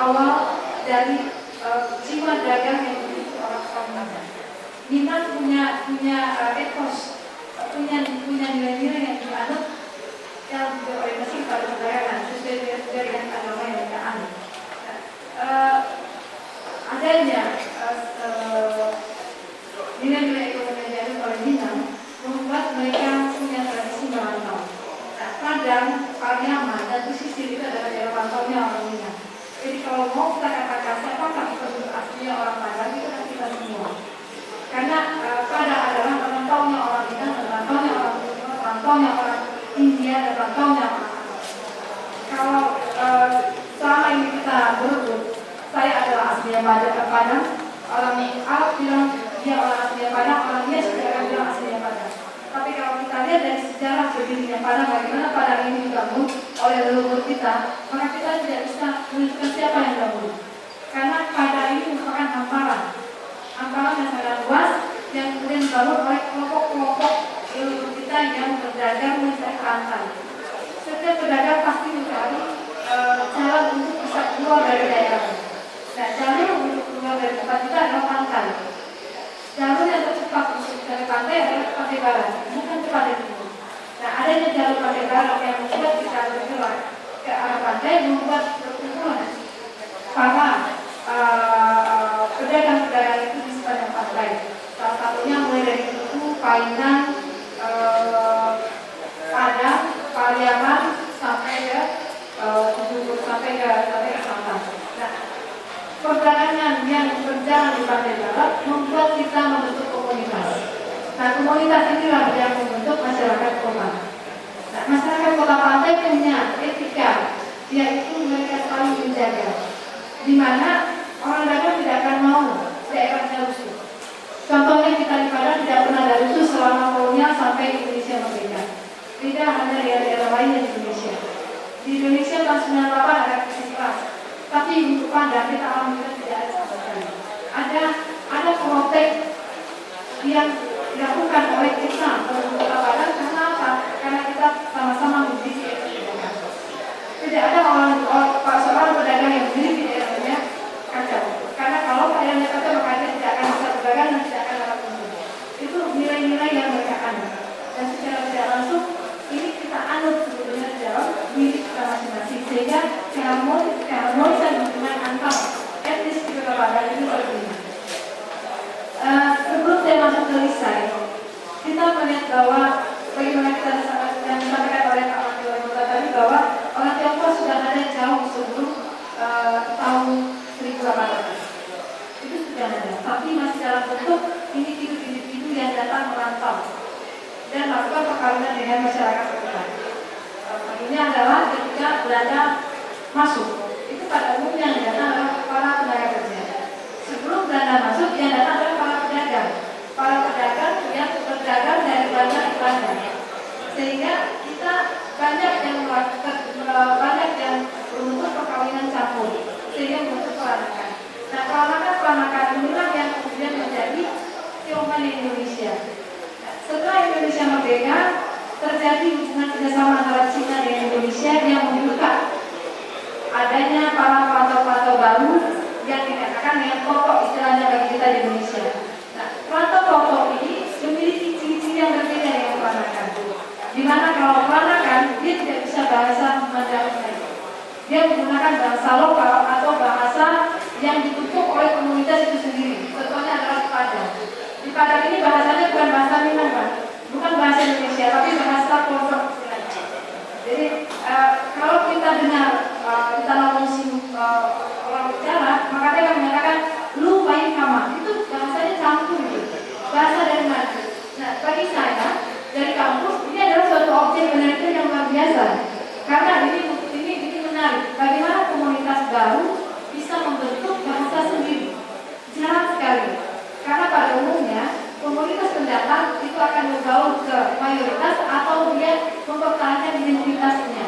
berawal dari jiwa dagang yang dimiliki orang Minang. Minang punya etos, punya nilai-nilai yang dianut yang berorientasi pada perdagangan sesuai dengan agama yang mereka anut. Adanya nilai-nilai ekonomi yang dianut oleh Minang membuat mereka punya tradisi merantau. Padang, Pariaman, dan pesisir itu adalah daerah rantaunya orang Minang. Jadi kalau mau kita katakan siapakah penduduk aslinya orang Padang, itu kan kita semua. Karena Padang adalah rantaunya orang Minang, dan rantaunya orang Timur, rantaunya orang India, dan rantaunya orang Arab. Kalau selama ini kita berebut, saya adalah aslinya Padang, orang Arab bilang dia orang aslinya Padang, orang India juga akan bilang aslinya Padang. Tapi kalau kita lihat dari sejarah berdirinya Padang, bagaimana Padang ini dibangun oleh leluhur kita, maka kita tidak bisa menentukan siapa yang dahulu. Karena Padang ini merupakan hamparan yang sangat luas yang kemudian dibangun oleh kelompok-kelompok leluhur kita yang berdagang mencari rantai. Setiap pedagang pasti mencari jalan untuk bisa keluar dari daerah. Nah, jalur untuk keluar dari tempat kita adalah pantai. Jalur yang tercepat untuk dari pantai adalah pantai barat, bukan ke pantai timur. Nah, adanya jalur pantai barat yang membuat kita bergerak ke arah pantai, membuat perkumpulan para pedagang-pedagang itu di sepanjang pantai. Salah satunya mulai dari Tuku, Painan, Padang, Pariaman sampai ke selatan. Nah, perdagangan yang berjalan di pantai barat membuat kita membentuk komunitas. Nah, komunitas inilah yang membentuk masyarakat kota. Nah, masyarakat kota pantai punya etika, yaitu mereka saling menjaga, di mana orang dagang tidak akan mau daerahnya rusuh. Contohnya kita di Padang tidak pernah ada rusuh selama kolonial sampai Indonesia merdeka. Tidak hanya daerah-daerah lain di Indonesia. Di Indonesia tahun 98 ada krisis keras. Tapi untuk Padang kita alhamdulillah tidak ada sama sekali. Ada protek yang dilakukan oleh kita untuk kota Padang karena apa? Karena kita sama-sama memiliki daerah. Tidak ada seorang pedagang yang memiliki daerahnya kacau. Karena kalau daerahnya kacau maka dia tidak akan bisa berdagang dan tidak akan dapat untung. Itu nilai-nilai yang mereka anut. Dan secara tidak langsung ini kita anut sebetulnya dalam diri kita masing-masing, sehingga keharmonisan hubungan antar etnis di kota Padang itu terjadi. Sebelum saya masuk ke Lisai, kita melihat bahwa bagaimana kita yang disampaikan oleh Pak Wakil Wali Kota tadi, bahwa orang Tionghoa sudah ada jauh sebelum tahun 1800. Itu sudah ada, tapi masih dalam bentuk individu-individu yang datang merantau dan melakukan perkawinan dengan masyarakat sekitar. Satunya adalah ketika Belanda masuk, itu pada umumnya yang datang adalah para tenaga kerja. Sebelum Belanda masuk, yang datang adalah para pedagang yang berdagang dari Belanda ke Belanda. Sehingga kita banyak yang beruntung perkawinan campur, sehingga membentuk peranakan. Nah, peranakan inilah yang kemudian menjadi Tionghoa di Indonesia. Setelah Indonesia merdeka, terjadi hubungan kerjasama antara Cina dengan Indonesia yang membuka adanya para perantau-perantau baru yang dikatakan dengan pokok istilahnya bagi kita di Indonesia. Nah, perantau-perantau ini memiliki ciri-ciri yang berbeda dengan peranakan. Di mana kalau peranakan dia tidak bisa bahasa Mandarin, dia menggunakan bahasa lokal atau bahasa yang ditutup oleh komunitas itu sendiri. Contohnya adalah di Padang. Di Padang ini bahasanya bukan bahasa Minang, Pak. Bukan bahasa Indonesia, tapi bahasa kelompok istilahnya. Jadi kalau kita dengar kita ngomong orang bicara, maka dia akan mengatakan lu bayi kama. Itu bahasanya campur gitu. Bahasa dari mana? Nah, bagi saya dari kampus ini adalah suatu objek penelitian yang luar biasa. Karena ini menarik. Bagaimana komunitas baru bisa membentuk bahasa sendiri? Jarang sekali. Karena pada umumnya komunitas pendatang itu akan bergaul ke mayoritas atau dia mempertahankan identitasnya.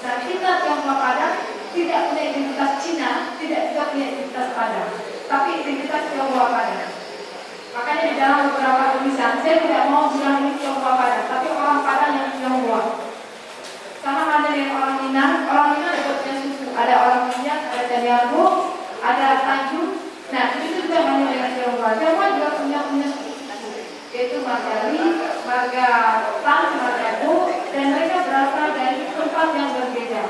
Nah, kita Tionghoa Padang tidak punya identitas Cina, tidak juga punya identitas Padang, tapi identitas Tionghoa Padang. Makanya di dalam beberapa tulisan saya tidak mau bilang ini Tionghoa Padang, tapi orang Padang yang Tionghoa. Sama halnya dengan orang Minang juga punya suku. Ada orang Minang, ada Caniago, juga hanya dengan Tionghoa. Tionghoa juga punya suku, yaitu Margali, Marga Tang, Marga Bu, dan mereka berasal dari tempat yang berbeda.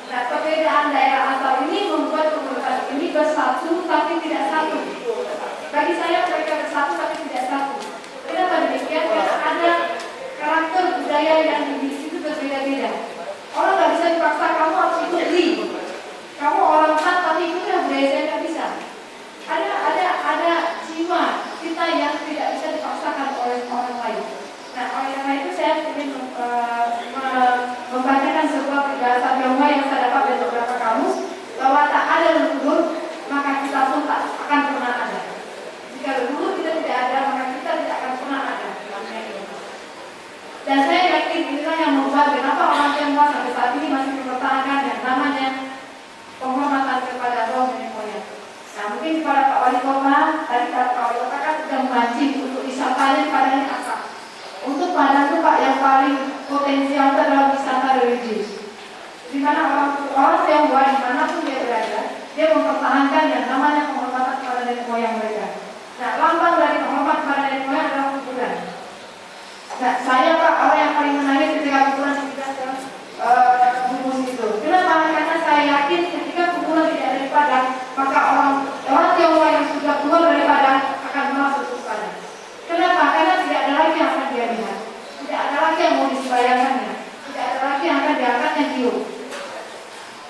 Nah, perbedaan daerah asal ini membuat komunitas ini bersatu tapi tidak satu. Bagi saya mereka bersatu tapi tidak satu. Kenapa demikian? Karena ada karakter budaya yang di situ berbeda-beda. Orang nggak bisa dipaksa, kamu harus ikut li. Kamu orang Han tapi ikutnya budaya saya nggak bisa. Ada jiwa kita yang tidak bisa dipaksakan oleh orang lain. Nah, oleh karena itu saya ingin membacakan sebuah peribahasa Tionghoa yang saya dapat dari beberapa kamus, bahwa tak ada leluhur maka kita pun tak akan pernah ada. Jika leluhur kita tidak ada maka kita tidak akan pernah ada. Dan saya yakin inilah yang membuat kenapa orang Tionghoa sampai saat ini masih mempertahankan yang namanya penghormatan kepada roh nenek moyang. Nah, mungkin kepada Pak Wali Kota, tadi Pak Wali Kota kan sudah memancing untuk wisatanya padanya apa? Untuk Padang itu Pak yang paling potensial itu adalah wisata religius. Di mana orang Tionghoa dimanapun dia berada, dia mempertahankan yang namanya penghormatan kepada nenek moyang mereka. Nah, lambang dari penghormatan kepada nenek moyang adalah kuburan. Nah, saya Pak orang yang paling menangis ketika kuburan tidak ke Bumus itu. Kenapa? Karena saya yakin ketika kuburan tidak ada di Padang, maka orang Tionghoa yang sudah keluar dari Padang akan masuk ke Padang. Kenapa? Karena tidak ada lagi yang akan dia lihat, tidak ada lagi yang mau disembahyangkannya, tidak ada lagi yang akan diangkatnya Tio.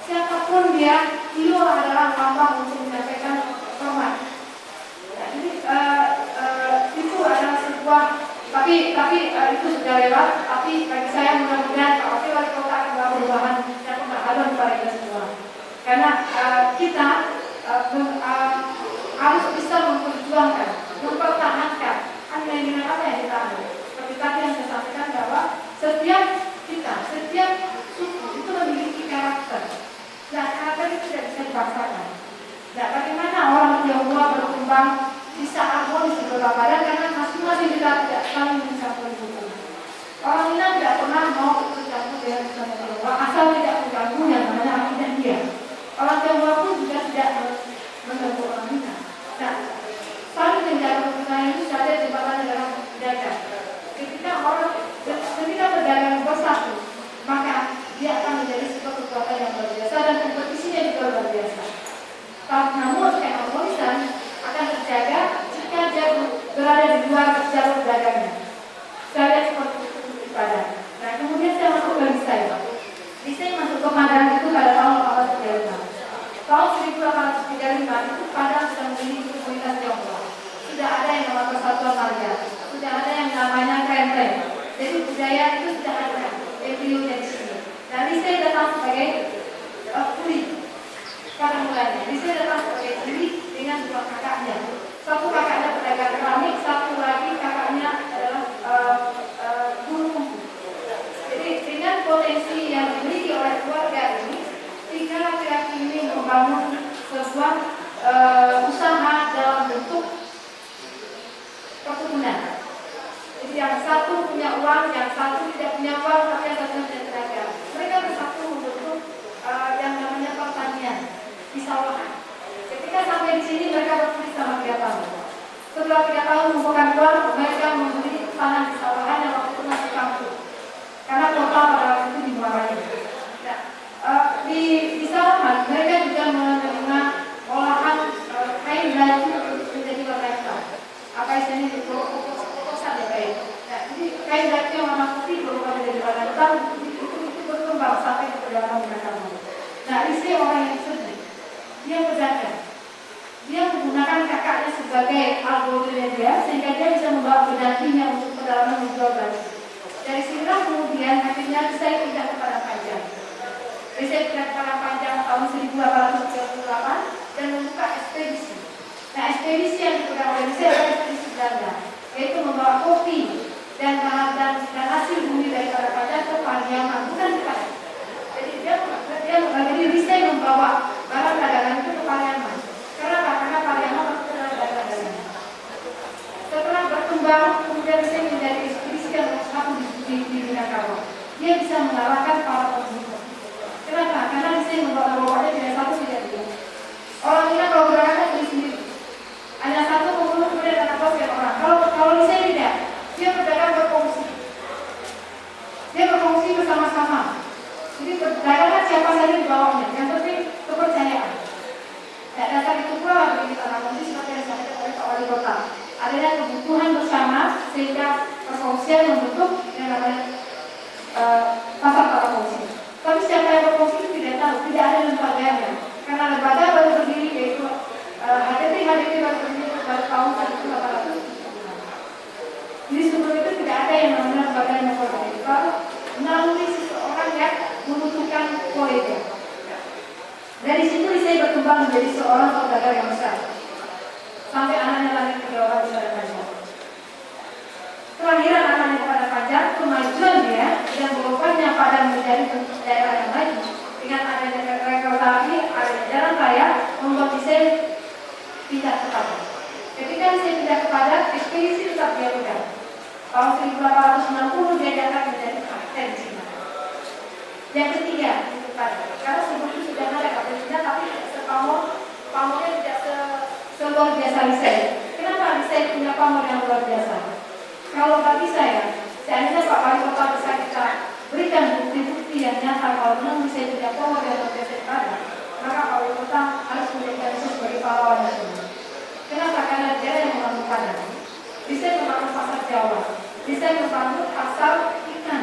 Siapapun dia, Tio adalah lambang untuk menyampaikan hormat. Nah, jadi itu adalah sebuah tapi itu sudah lewat. Tapi bagi saya mudah-mudahan Pak Wakil Wali Kota akan membawa perubahan dan pengetahuan kepada kita semua. Karena kita harus bisa memperjuangkan, mempertahankan nilai-nilai apa yang kita ambil. Seperti tadi yang saya sampaikan bahwa setiap suku itu memiliki karakter. Nah, karakter itu tidak bisa dipaksakan. Nah, bagaimana orang Tionghoa berkembang bisa harmonis di beberapa badan karena masing-masing kita tidak saling mencampur hukum. Orang Minang tidak pernah mau bercampur dengan Tionghoa asal tidak mengganggu yang namanya akidah dia. Orang Tionghoa pun juga tidak mengganggu orang Minang. Nah, saling menjaga hubungan itu saja jembatan dalam berdagang. Ketika berdagang bersatu, maka dia akan menjadi sebuah kekuatan yang luar biasa dan kompetisinya juga luar biasa. Namun keharmonisan akan terjaga jika dia berada di luar jalur dagangnya. Saya lihat seperti itu di Padang. Nah, kemudian saya masuk ke Lisai. Lisai masuk ke Padang itu pada tahun 1835. Tahun 1835 itu Padang sudah memiliki komunitas Tionghoa. Sudah ada yang namanya Persatuan Marga, sudah ada yang namanya Krenten. Jadi budaya itu sudah ada embrionya di sini. Nah, Lisai datang sebagai kuli. Pada mulanya, Lisai datang sebagai kuli dengan dua kakaknya. Satu kakaknya pedagang keramik, satu lagi kakaknya adalah guru kumpul. Jadi dengan potensi yang dimiliki oleh keluarga ini, tiga laki-laki ini membangun sebuah usaha dalam bentuk perkebunan. Jadi yang satu punya uang, yang satu tidak punya uang, tapi yang satu punya tenaga. Mereka bersatu membentuk yang namanya pertanian di sawahan. Ketika sampai di sini mereka bertulis selama 3 tahun. Setelah 3 tahun mengumpulkan uang, mereka membeli tanah di sawahan yang waktu itu masih kampung. Karena kota pada waktu itu dimarahin. Nah, di sawahan mereka juga menerima olahan kain baju menjadi warna hitam. Apa istilahnya itu? Kokosan ya kain. Nah, jadi kain baju yang warna putih berubah menjadi warna hitam itu berkembang sampai ke perjalanan mereka. Nah, istri orang yang sedih. Dia berdagang. Dia menggunakan kakaknya sebagai algoritma dia sehingga dia bisa membawa pendampingnya untuk pedalaman menjual baju. Dari sinilah kemudian akhirnya saya pindah ke Padang Panjang. Saya pindah ke Padang Panjang tahun 1838 dan membuka ekspedisi. Nah, ekspedisi yang dipegang oleh saya adalah ekspedisi Belanda, yaitu membawa kopi dan hasil bumi dari Padang Panjang ke Pariaman, bukan ke Padang. Jadi dia membawa barang dagangan itu ke Pariaman. Karena Pariaman itu adalah dagangan. Setelah berkembang, kemudian saya menjadi ekspedisi yang nomor 1 di Minangkabau. Dia bisa mengalahkan para pembunuh. Kenapa? Karena di sini membawa tidak satu tidak dua. Orang Minang kalau berangkat sendiri. Ada IPB baru berdiri pada tahun 1876. Jadi sebelum itu tidak ada yang namanya badan informasi. Baru melalui seseorang yang membutuhkan politik. Dari situ saya berkembang menjadi seorang saudagar yang besar. Sampai anaknya lagi kedua kepada pajak. Kelahiran anaknya kepada pajak, kemajuan dia yang berubahnya pada menjadi bentuk daerah yang maju dengan adanya kereta api, adanya jalan raya, membuat saya pindah ke Padang. Ketika saya pindah ke Padang, ekspedisi tetap dia pegang. Tahun 1860 dia diangkat menjadi kapten di sini. Yang ketiga, itu Padang. Karena sebelum itu sudah ada kapten Cina, tapi pamornya tidak seluar biasa Lisei. Kenapa Lisei punya pamor yang luar biasa? Kalau bagi saya, seandainya Pak Wali Kota bisa kita berikan bukti-bukti yang nyata kalau memang Lisei punya pamor yang luar biasa di Padang, maka Pak Wali Kota harus menjadikan Lisei sebagai pahlawan nasional. Kenapa? Karena dia yang membangun Padang. Lisei membangun pasar Jawa, Lisei membangun pasar ikan.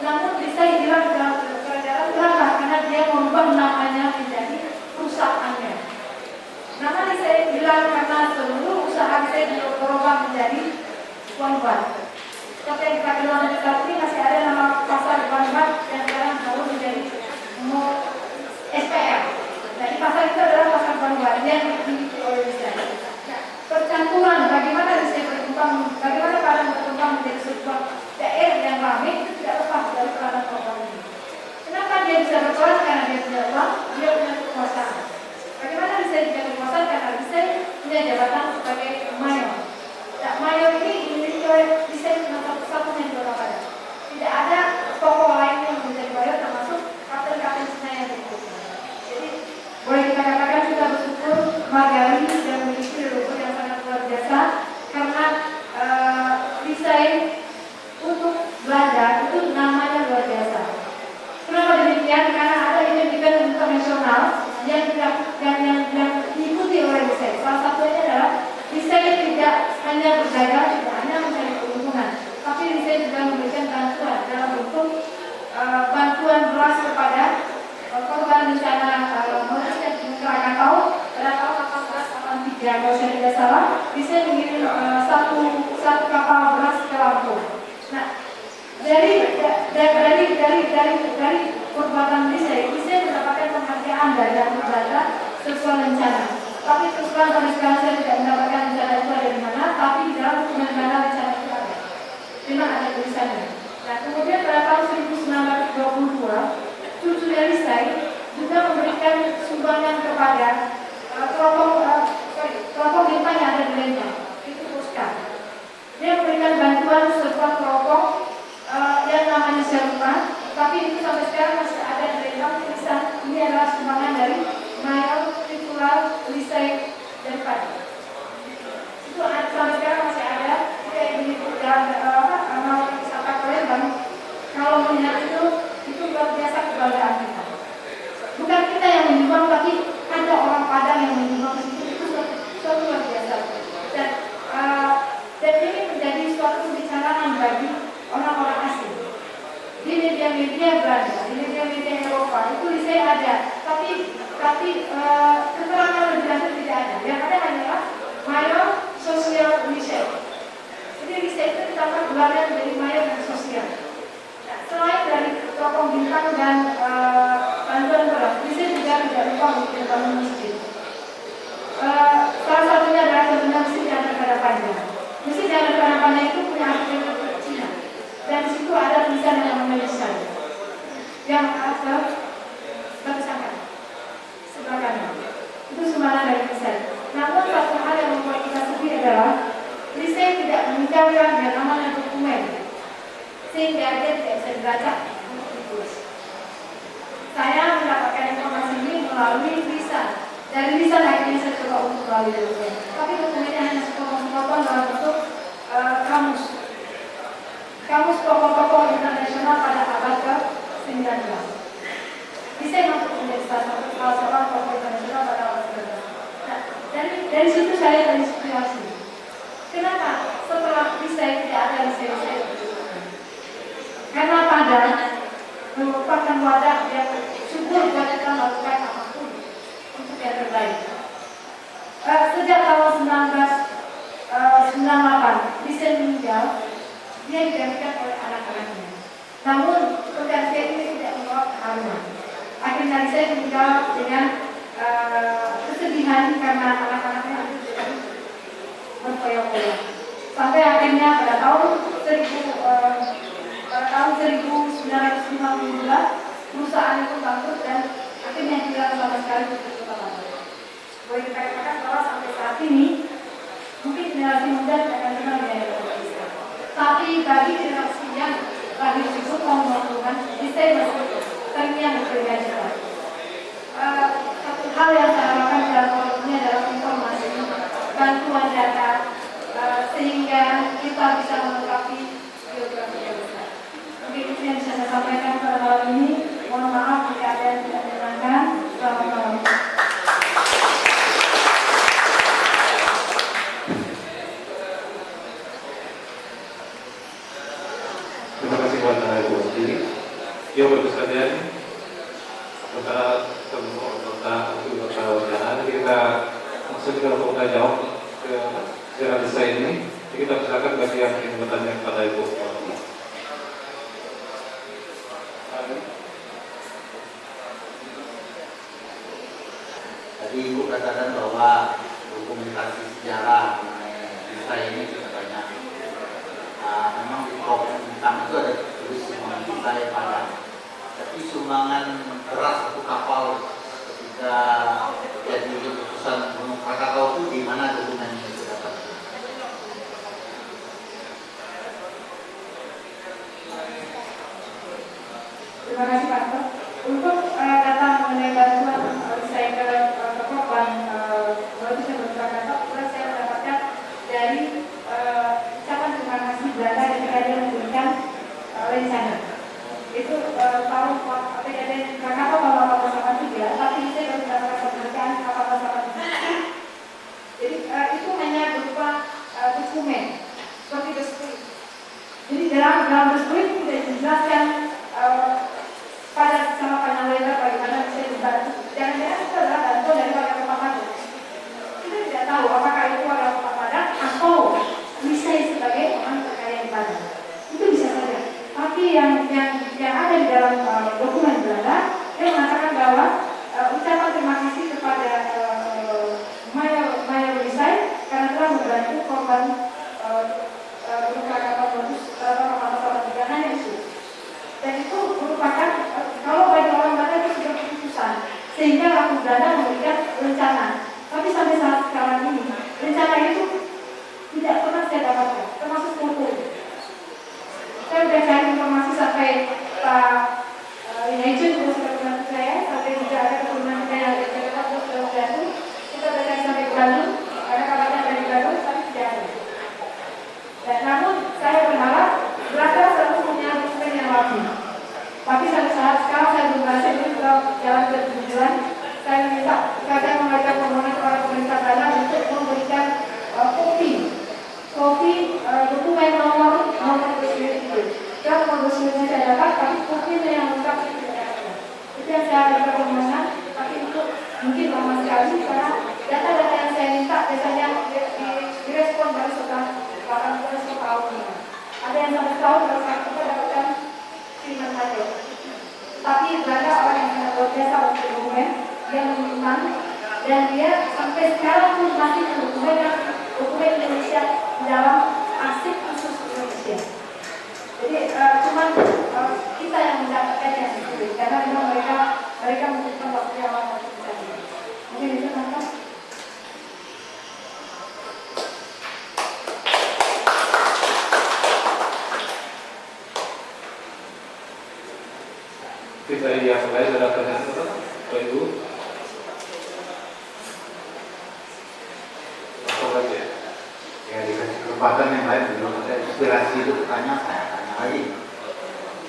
Namun Lisei hilang dalam gara-gara berapa? Karena dia merubah namanya menjadi perusahaannya. Nama Lisei hilang karena seluruh usaha Lisei berubah menjadi Wanbat. Seperti yang kita kenal di saat ini masih ada nama pasar Wanbat yang sekarang baru menjadi SPR. Jadi pasar itu adalah pasar Wanbat yang dimiliki oleh Lisei. Percantuan bagaimana Lisei berkembang, bagaimana Padang berkembang menjadi sebuah daerah yang ramai itu tidak lepas dari peranan korban ini. Kenapa dia bisa berperan? Karena dia punya uang, dia punya kekuasaan. Bagaimana Lisei punya kekuasaan? Karena Lisei punya jabatan sebagai mayor. Nah, mayor ini dimiliki oleh Lisei cuma satu-satunya di Kota Padang. Tidak ada tokoh lain yang menjadi mayor termasuk kapten-kapten Cina yang berikutnya. Jadi boleh kita katakan kita bersyukur Margali yang memiliki leluhur yang sangat luar biasa karena Lisei untuk Belanda itu namanya luar biasa. Kenapa demikian? Karena ada event internasional yang diikuti oleh Lisei. Salah satunya adalah Lisei tidak hanya berdagang, tidak hanya mencari keuntungan, tapi Lisei juga memberikan bantuan dalam bentuk bantuan beras kepada korban bencana Malaysia di Krakatau pada tahun 1883 kalau saya tidak salah. Lisei mengirim satu kapal beras ke Lampung. Nah, dari perbuatan Lisei mendapatkan penghargaan dari Belanda sesuai rencana. Tapi terus terang sampai sekarang saya tidak mendapatkan rencana itu ada di mana, tapi di dalam dokumen Belanda rencana itu ada. Memang ada tulisannya. Nah, kemudian pada tahun 1922, cucunya Lisei juga memberikan sumbangan kepada kelompok bintang yang ada di Lembang. Itu Puska. Dia memberikan bantuan sebuah kelompok yang namanya Serupa, tapi itu sampai sekarang masih ada di Lembang tulisan ini adalah sumbangan dari Mayor Titular Lisei dari Padang. Itu sampai sekarang masih ada. Jika ini mau wisata ke Lembang, kalau melihat itu luar biasa kebanggaan kita. Bukan kita yang menyumbang, tapi ada orang Padang yang menyumbang itu suatu luar biasa. Dan ini menjadi suatu pembicaraan bagi orang-orang asing. Di media-media Belanda, di media-media Eropa itu Lisei ada, tapi keterangan lebih lanjut tidak ada. Yang ada hanyalah Mayor Sosial Lisei. Jadi Lisei itu ditambah gelarnya menjadi Mayor dan Sosial. Nah, selain dari tokoh bintang dan bantuan beras, Lisei juga tidak lupa untuk membangun masjid. Salah satunya adalah sebenarnya masjid yang terhadap panjang. Masjid yang terhadap panjang itu punya arsitektur Cina. Dan di situ ada tulisan yang namanya Lisei. Yang ada barisan sebelah kanan. Itu sumbangan dari Lisei. Namun satu hal yang membuat kita sedih adalah Lisei tidak meninggalkan yang namanya dokumen, sehingga dia tidak bisa dibaca untuk ditulis. Saya mendapatkan informasi ini melalui lisan. Dari lisan akhirnya saya coba untuk melalui dokumen. Tapi dokumennya hanya sepotong-sepotong dalam bentuk kamus. Kamus tokoh-tokoh internasional pada abad ke-19. Lisei masuk menjadi salah seorang tokoh internasional pada abad ke-19. Nah, dari situ saya terinspirasi. Kenapa setelah Lisei tidak ada Lisei? Karena Padang merupakan wadah yang subur buat kita melakukan apapun untuk yang terbaik. dia digantikan oleh anak-anaknya. Namun pergantian ini tidak membawa keharuan. Akhirnya saya menjawab dengan kesedihan karena anak-anaknya itu tidak berkoyak-koyak. Sampai akhirnya pada tahun 1952 perusahaan itu bangkrut dan akhirnya hilang sama sekali untuk kota. Boleh dikatakan bahwa sampai saat ini mungkin generasi muda tidak akan kenal dengan Indonesia. Tapi bagi generasi yang lahir di tahun 20-an, desain masih terngiang berbeda jelas. Satu hal yang saya harapkan dalam produknya adalah informasi, bantuan data, sehingga kita bisa melengkapi biografi yang besar. Mungkin itu yang bisa saya sampaikan pada malam ini. Mohon maaf jika ada yang tidak menyenangkan. Selamat malam. Terima kasih kepada Ibu Wati. Ya, Bapak sekalian, sementara wawancara kita masuk ke dalam jawab ke secara desain ini. Kita silakan bagi yang ingin bertanya kepada Ibu Wati. Tadi Ibu katakan bahwa dokumentasi sejarah mengenai desain ini sudah banyak. Memang di program tentang itu ada tulis sumbangan desain Padang. Tapi sumbangan beras atau kapal ketika jadi keputusan Gunung Krakatau itu di mana dokumennya itu dapat? Terima kasih Pak. Untuk data mengenai bantuan saya ke korban baru saya berkata, saya mendapatkan dari ucapan terima kasih Belanda ketika dia memberikan rencana. Itu tahun PDN Krakatau tahun 1883, tapi saya baru mendapatkan penghargaan 1883. Jadi itu hanya berupa dokumen seperti deskripsi. Jadi dalam deskripsi tidak dijelaskan pada sama panjang lebar bagaimana bisa dibantu. Jangan-jangan itu adalah bantuan dari warga Kota Padang. Kita tidak tahu apakah itu warga Kota Padang atau bisa sebagai orang terkaya di Padang. Itu bisa saja. Tapi yang ada di dalam dokumen Belanda, dia mengatakan bahwa ucapan terima kasih kepada Mayor Desain karena telah membantu korban Gunung Krakatau tahun 1883 hanya itu. Dan itu merupakan kalau bagi orang Batak itu sudah keputusan sehingga Ratu Belanda memberikan rencana. Tapi sampai saat sekarang ini rencana itu tidak pernah saya dapatkan, termasuk foto. Saya sudah cari informasi sampai Pak Yajun juga sudah membantu saya, sampai juga ada keturunan saya yang ada di Jakarta sudah membantu. Kita sudah cari sampai ke Bandung, ada kabarnya dari Bandung, tapi tidak ada. Dan namun saya berharap Belanda selalu punya dokumen yang rapi. Tapi sampai saat sekarang saya belum berhasil juga jalan ke tujuan. Saya minta kadang mengajak permohonan kepada pemerintah Belanda untuk memberikan kopi dokumen nomor dokumen itu. Kalau nomor dokumennya saya dapat, tapi kopinya yang lengkap itu tidak ada. Itu yang saya ada permohonan, tapi itu mungkin lama sekali karena data-data yang saya minta biasanya direspon baru setelah 18 tahun. Ada yang sampai tahun baru kita dapatkan kiriman saja. Tapi Belanda orang yang sangat luar biasa untuk dokumen, dia menyimpan dan dia sampai sekarang pun masih dokumen Indonesia di dalam arsip khusus Indonesia. Jadi cuman kita yang mendapatkannya sendiri karena memang mereka membutuhkan waktu yang lama untuk bisa. Mungkin itu Tante. Kita yang lain ada pertanyaan Bapak Ibu. Apa lagi? Ya dikasih kesempatan yang lain belum ada inspirasi itu tanya saya tanya lagi.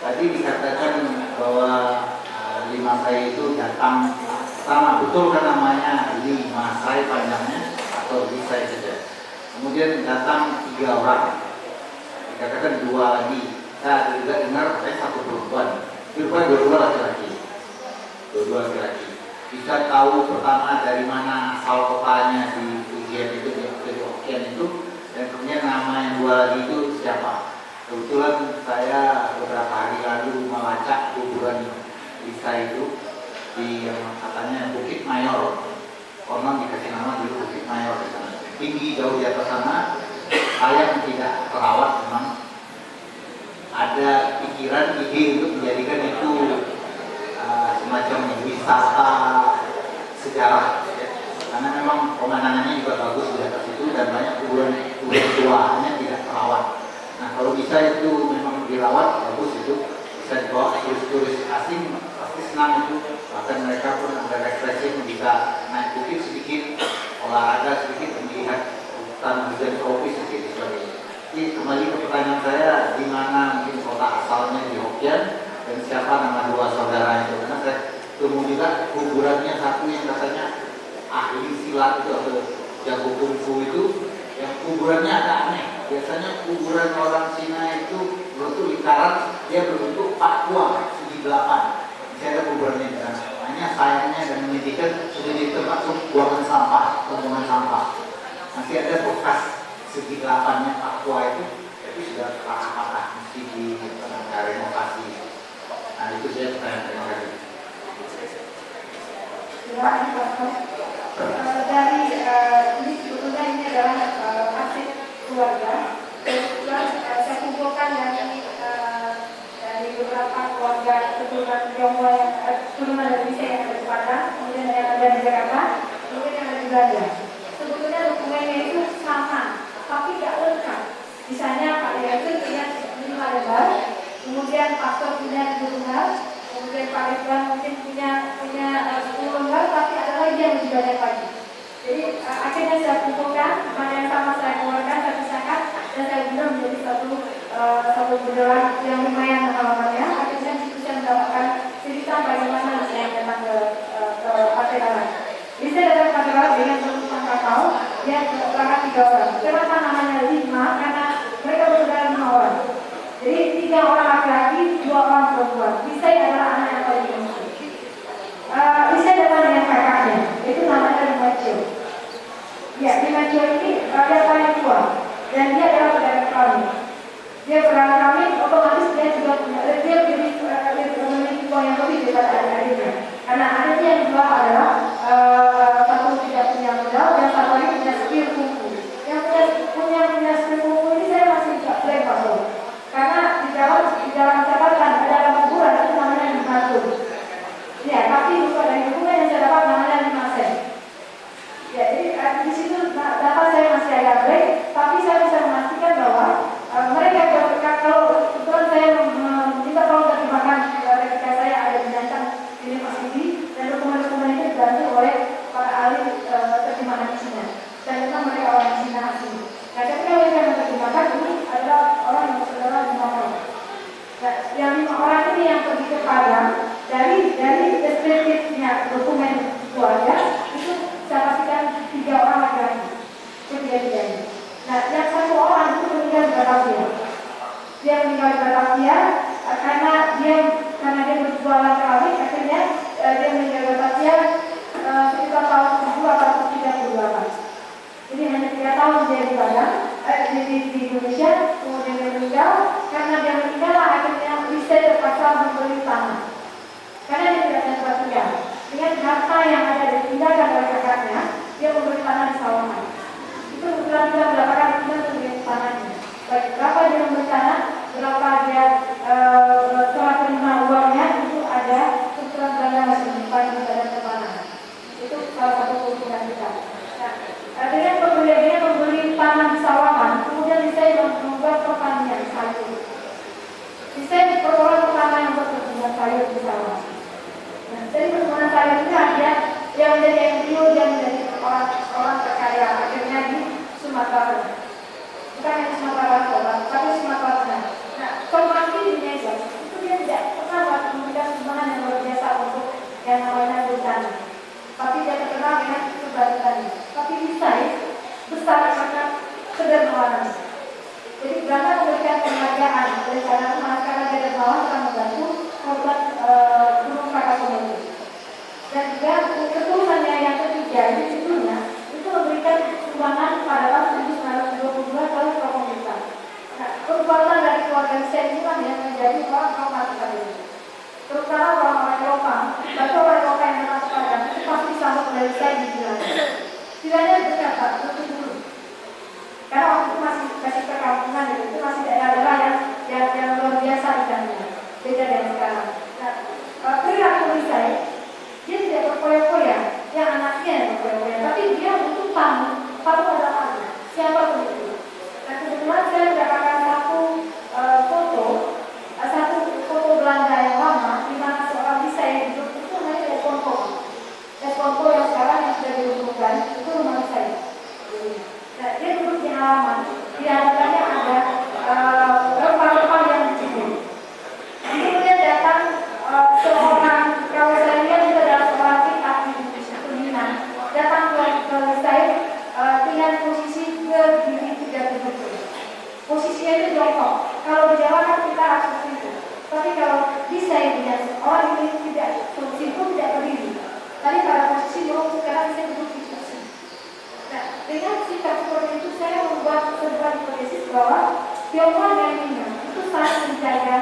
Tadi dikatakan bahwa Limasai itu datang sama betul kan namanya Limasai panjangnya atau Lisai saja. Kemudian datang 3 orang, dikatakan 2 lagi. Saya juga dengar ada 1 perempuan. Rupanya dua-dua laki-laki. Bisa tahu pertama dari mana asal kotanya di ujian itu, dari Hokkien itu, dan kemudian nama yang 2 lagi itu siapa? Itu melacak kuburan Lisa itu di yang katanya Bukit Mayor. Konon dikasih nama dulu Bukit Mayor di sana. Tinggi jauh di atas sana, saya tidak terawat memang. Ada pikiran, ide untuk menjadikan itu semacam wisata sejarah, ya. Karena memang pemandangannya juga bagus di atas itu dan banyak kuburan tuanya tidak terawat. Nah kalau bisa itu memang dirawat bagus, itu bisa dibawa turis-turis asing pasti senang itu. Bahkan mereka pun ada refreshing, bisa naik bukit sedikit, olahraga sedikit, melihat hutan hujan tropis sedikit dan sebagainya. Jadi kembali ke pertanyaan saya, di mana mungkin kota asalnya di Hokkien dan siapa nama dua saudara itu? Karena saya ketemu juga kuburannya satu yang katanya ahli silat itu atau jago kungfu itu, yang kuburannya agak aneh. Biasanya kuburan orang Cina itu berbentuk lingkaran, dia berbentuk pakua segi 8. Saya ada kuburannya di sana. Hanya sayangnya dan menyedihkan sudah di tempat buangan sampah, pembuangan sampah. Masih ada bekas segi 8-nya pakua itu sudah patah-patah, mesti direnovasi. Nah itu saya pertanyaan, terima kasih. Terima kasih Pak. Dari ini sebetulnya ini adalah arsip keluarga. Kebetulan saya kumpulkan dari beberapa keluarga keturunan Tionghoa yang keturunan dari saya yang ada di Padang, kemudian yang ada di Jakarta, kemudian yang ada di Belanda. Sebetulnya dokumennya itu sama, tapi tidak lengkap. Misalnya Pak Direktur punya 5 lembar, kemudian Pastor punya 2 lembar, kemudian Pak Ridwan mungkin punya 10 lembar, tapi ada lagi yang lebih banyak lagi. Jadi akhirnya saya kumpulkan, mana yang sama saya keluarkan, saya pisahkan, dan saya guna menjadi satu berdoa yang lumayan halamannya. Akhirnya itu saya mendapatkan cerita bagaimana saya datang ke Partai Dalam. Jadi saya datang ke Partai Dalam dengan teman kakao, dia berangkat 3 orang. Kenapa namanya 5? Karena mereka bersaudara 5 orang. Jadi 3 orang laki-laki, 2 orang perempuan. Lisai adalah anak yang paling kecil. Lisai datang dengan kakaknya, itu namanya Limacio. Ya, Limacio ini dia paling tua dan dia adalah saudara kami. Dia saudara kami, otomatis dia juga punya, dia memiliki uang yang lebih daripada adik-adiknya. Karena adiknya yang kedua adalah satu tidak punya modal dan satu lagi punya skill kungfu. Yang punya skill kungfu ini saya masih tidak boleh masuk. Karena di dalam catatan ada kuburan itu namanya 5 ya, tapi bukan dari dokumen yang saya dapat namanya 5 sen. Ya, jadi di situ data saya masih agak break, tapi saya bisa memastikan bahwa mereka kalau kebetulan saya minta tolong terjemahkan ketika saya ada di Nancang University dan dokumen-dokumen itu dibantu oleh para ahli terjemahan Cina. Dan memang mereka orang Cina asli. Nah, ketika mereka menerjemahkan ini adalah orang yang bersaudara 5 orang. Nah, yang 5 orang ini yang pergi ke Padang dari deskriptifnya dokumen keluarga itu saya pastikan 3 orang laki-laki, ketiga-tiganya. Nah, yang 1 orang itu meninggal di Batavia. Dia meninggal di Batavia karena dia berjualan kawin, akhirnya dia meninggal di Batavia sekitar tahun 1838. Jadi hanya 3 tahun dia di Padang, di Indonesia, kemudian dia meninggal. Karena dia meninggal, akhirnya bisa terpaksa membeli tanah. Karena dia tidak punya tempat tinggal. Dengan harta yang ada ditinggalkan oleh kakaknya, dia membeli tanah di Sawangan. Itu kebetulan kita mendapatkan dokumen dengan tanahnya. Baik, berapa dia membeli tanah, berapa dia setelah terima uangnya, itu ada ukuran Belanda masih menyimpan di badan tanah. Itu salah satu keuntungan kita. Nah, dengan pembeliannya membeli tanah di Sawangan, kemudian saya membuat pertanian sayur. Saya diperoleh pertama yang buat perkebunan sayur di Sawangan. Nah, dari perkebunan sayur itu dia menjadi NGO, dia menjadi orang terkaya akhirnya di Sumatera. Bukan hanya Sumatera Barat, tapi Sumatera Tengah. Nah, formasi di Indonesia itu dia tidak pernah memberikan sumbangan yang luar biasa untuk yang namanya bencana. Tapi dia terkenal dengan keberaniannya. Tapi bisa besar karena sederhana. Jadi berangkat memberikan penghargaan dari sana karena dia dermawan akan membantu korban gunung Krakatau. Dan juga keturunannya yang ketiga itu memberikan sumbangan pada tahun 1922 ke pemerintah. Nah, perbuatan dari keluarga saya ini yang menjadi orang mati tadi. selesai di Vilanya. Vilanya berkata, tunggu dulu. Karena waktu itu masih perkampungan, itu masih daerah-daerah yang luar biasa ikannya, beda dengan sekarang. Nah, perilaku Lisai, dia tidak berpoya-poya, yang anaknya yang berpoya-poya, tapi dia butuh tamu pada apa? Siapa pun itu. Nah, kebetulan saya mendapatkan satu foto Belanda yang lama, di mana seorang Lisai yang duduk itu namanya Esponko yang sekarang yang sudah dilumpuhkan, itu rumah Lisai. Nah, dia duduk di halaman, di hadapannya ada rempah-rempah yang dicibur. Kemudian datang seorang, kalau saya lihat itu adalah seorang kita di pimpinan, datang ke saya dengan posisi berdiri tidak berdiri. Posisinya itu jongkok. Kalau di Jawa kan kita harus begitu. Tapi kalau di saya dengan orang ini tidak posisi pun tidak berdiri. Tadi pada posisi jongkok, sekarang saya duduk di posisi. Nah, dengan sikap seperti itu saya membuat sebuah hipotesis bahwa Tionghoa dan Minang itu saling menjaga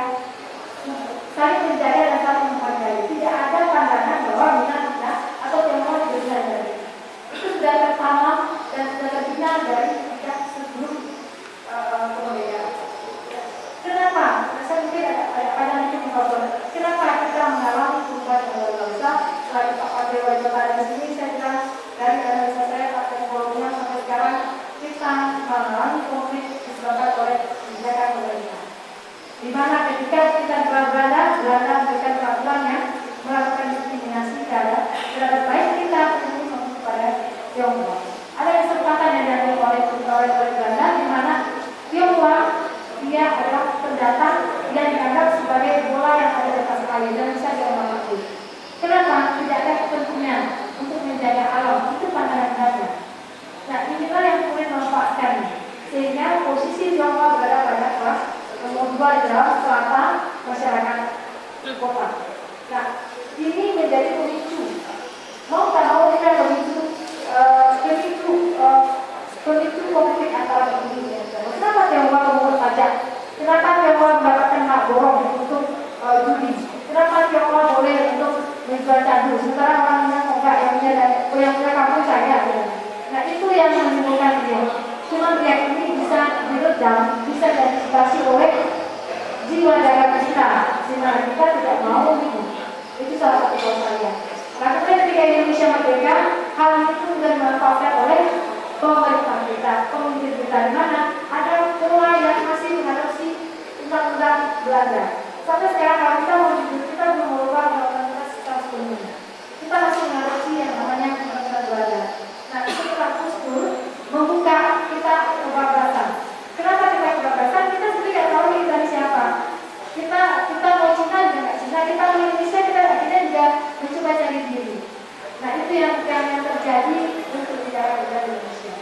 dan saling menghargai. Tidak ada pandangan bahwa Minang tidak atau Tionghoa tidak belajar. Itu sudah tertanam dan sudah terbina dari sejak sebelum kemerdekaan. Kenapa? Saya mungkin ada pandangan yang berbeda. Kenapa kita mengalami perubahan yang luar biasa? Selain Pak Padre Wajah pada di sini, saya bilang dari analisa saya Pak Padre sampai sekarang kita mengalami konflik disebabkan oleh kebijakan pemerintah. Di mana ketika kita Belanda memberikan peraturan yang melakukan diskriminasi terhadap baik kita maupun kepada Tionghoa. Ada kesempatan yang diambil oleh Belanda di mana Tionghoa dia adalah pendatang yang dianggap sebagai bola yang ada di atas air dan bisa diambil. Kenapa? Tidak ada kepentingan untuk menjaga alam. Itu pandangan Belanda. Nah, inilah yang kemudian memanfaatkan sehingga posisi Tionghoa berada pada kelas nomor 2 di dalam selatan masyarakat kota. Nah, ini menjadi pemicu. Mau tak mau kita pemicu konflik antara penduduk dan Tionghoa. Kenapa Tionghoa memungut pajak? Kenapa Tionghoa mendapatkan hak borong untuk judi? Kenapa Tionghoa boleh untuk menjual candu? Sementara orangnya enggak, yang punya kampung saya. Nah, itu yang menimbulkan dia. Cuma dia ini bisa diredam, bisa diantisipasi oleh jiwa dagang kita. Sehingga kita tidak mau itu. Itu salah satu poin saya. Nah, kemudian ketika Indonesia merdeka, hal itu sudah dimanfaatkan oleh pemerintah kita, pemimpin kita, di mana ada pola yang masih mengadopsi undang-undang Belanda. Sampai sekarang kalau kita mau jujur, kita belum merubah undang-undang kita secara sepenuhnya. Kita masih mengadopsi yang namanya undang-undang Belanda. Nah, itu kita kustur membuka kita kebablasan. Kenapa kita kebablasan? Kita sendiri tidak tahu kita dari siapa. Kita mau Cina juga nggak Cina, kita mau Indonesia kita juga mencoba cari diri. Nah, itu yang terjadi untuk negara Indonesia.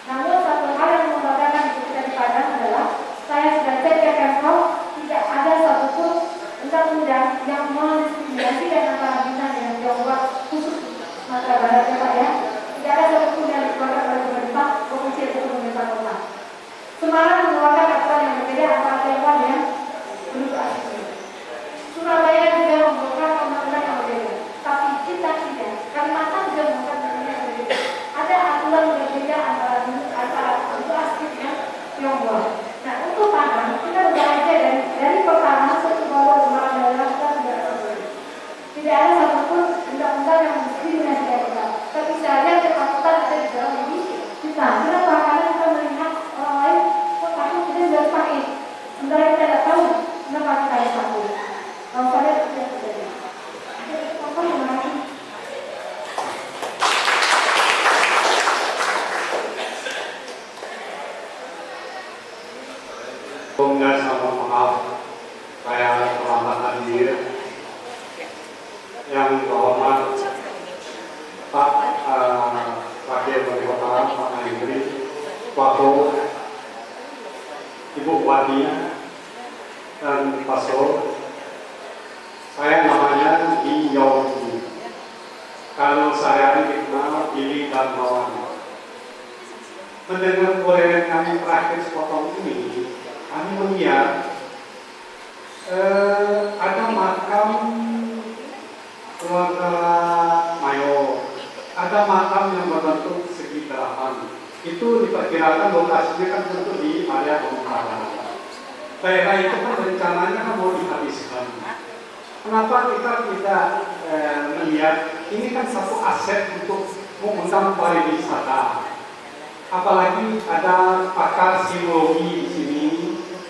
Namun satu hal yang membanggakan kita di Padang adalah saya sudah cek ke Pemprov, tidak ada satupun undang-undang yang mendiskriminasi antara Minang dengan Tionghoa khusus Sumatera Barat ya Pak ya. Tidak ada satupun yang dikeluarkan oleh pemerintah provinsi atau pemerintah kota. Semarang mengeluarkan aturan yang berbeda antara Tionghoa dan penduduk asli. Surabaya juga membuat undang-undang yang berbeda. Tapi kita tidak. Kalimantan juga membuat undang-undang yang berbeda. Ada aturan berbeda antara penduduk asli dan Tionghoa. Nah, untuk Padang kita belajar dari pertama sampai bawah daerah kita tidak sesuai. Tidak ada satupun undang-undang yang mendiskriminasi kita. Tapi saya lihat ketakutan ada di dalam ini kita. Kenapa? Karena kita melihat orang lain kok takut kita sudah pakai. Sementara kita tidak tahu kenapa kita yang takut. Kalau saya tidak terjadi. Apa yang menarik? Sebelumnya sama maaf saya terlambat hadir. Yang terhormat Pak Wakil Wali Kota Pak Menteri, Wakil Ibu Wadi dan Pastor. Saya namanya Yi Yongki. Kalau saya dikenal Billy Darmawan. Mendengar gorengan kami terakhir sepotong ini, kami melihat ada makam keluarga Mayo, ada makam yang berbentuk segi 8. Itu diperkirakan lokasinya kan tentu di area utara. Daerah itu kan rencananya kan mau dihabiskan. Kenapa kita tidak melihat ini kan satu aset untuk mengundang pariwisata. Apalagi ada pakar sinologi di sini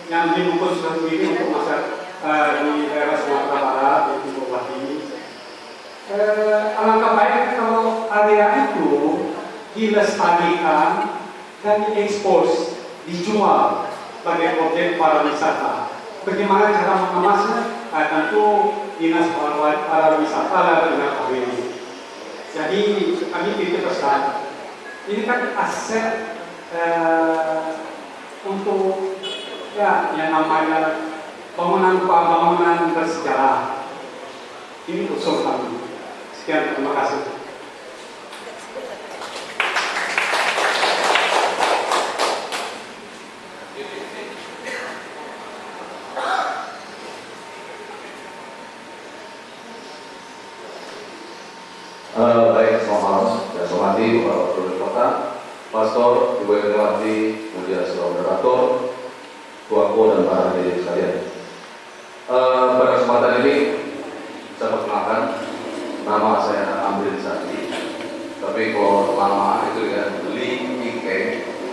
yang dibuka sendiri untuk masyarakat di daerah Sumatera Barat, yaitu Bupati. Alangkah baik kalau area itu dilestarikan dan diekspos, dijual sebagai objek pariwisata. Bagaimana cara mengemasnya? Tentu dinas pariwisata dan dengan KBRI. Jadi kami titip pesan. Ini kan aset untuk ya yang namanya bangunan bersejarah. Ini usul kami. Sekian, terima kasih. Baik, selamat malam. Saya hormati Bapak Wakil Kota, Pastor, Ibu yang hormati, kemudian Saudara Moderator, Tuaku dan para hadirin sekalian. Pada kesempatan ini saya perkenalkan, nama saya Amrin Sadi. Tapi kalau lama itu dengan Lee Ike.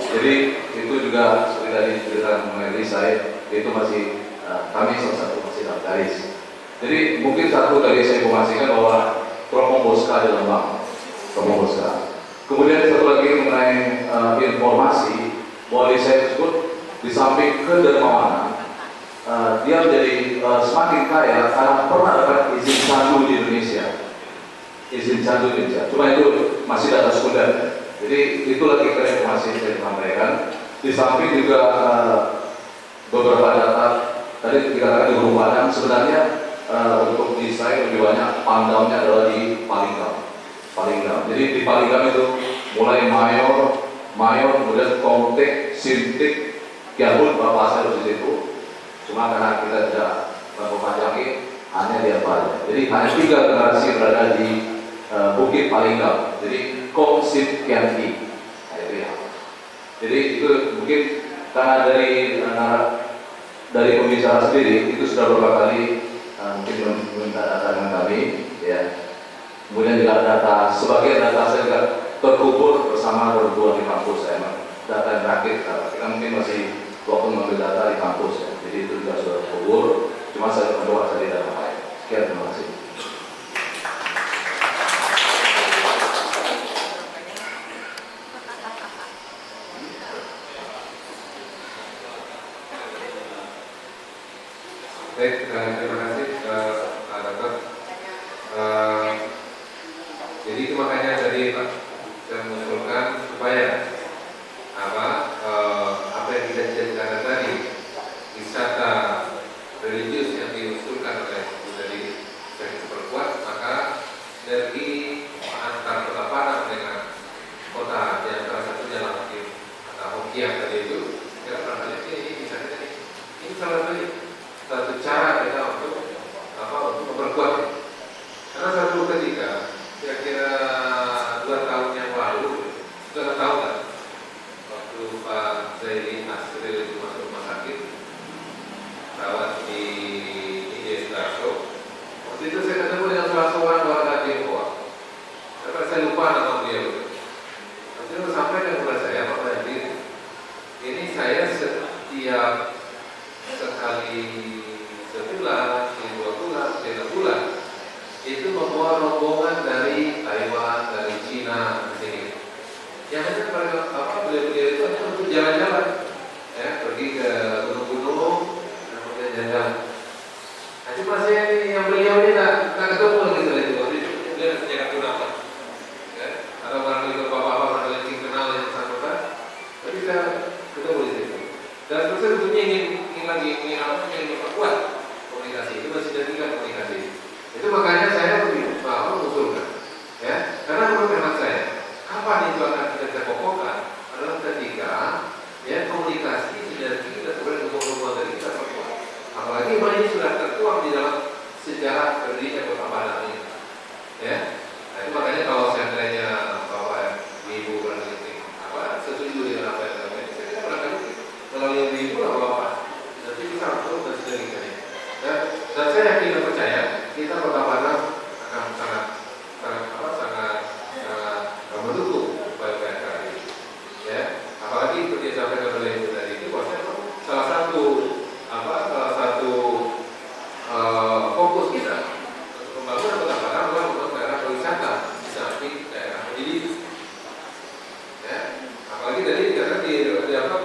Jadi itu juga seperti tadi diceritakan mengenai saya, itu masih kami salah satu masih daftaris. Jadi mungkin satu tadi saya informasikan bahwa Romo Bosca di Lembang, Romo Bosca. Kemudian satu lagi mengenai informasi bahwa saya tersebut di samping kedermawanan, dia menjadi semakin kaya karena pernah dapat izin candu di Indonesia. Izin candu di Indonesia. Cuma itu masih data sekunder. Jadi itu lagi informasi yang saya sampaikan. Di samping juga beberapa data tadi dikatakan di Gunung Padang sebenarnya. Untuk desain lebih banyak pangdamnya adalah di Palingam. Jadi di Palingam itu mulai mayor, kemudian kontek, sintik, kiabun, bapak saya di situ. Cuma karena kita tidak memperpanjangi, hanya di apa. Jadi hanya 3 generasi yang berada di Bukit Palingam. Jadi Komsit Kianti. Nah, itu ya. Jadi itu mungkin karena dari pembicara sendiri itu sudah beberapa kali mungkin meminta data dengan kami, ya. Kemudian juga data, sebagian data saya juga terkubur bersama berdua di kampus, ya. Data yang terakhir, kita mungkin masih waktu mengambil data di kampus, ya. Jadi itu juga sudah terkubur, cuma saya mencoba cari data lain. Sekian, terima kasih. Baik, terima kasih Pak Dokter. Jadi itu makanya tadi Pak saya mengusulkan supaya apa yang kita ceritakan tadi, wisata religius yang diusulkan oleh dari saya perkuat, maka dari antar kota Padang dengan kota yang salah satunya Langkir atau Hokiah tadi itu, kita pernah lihat ini bisa ini salah satu cara kita untuk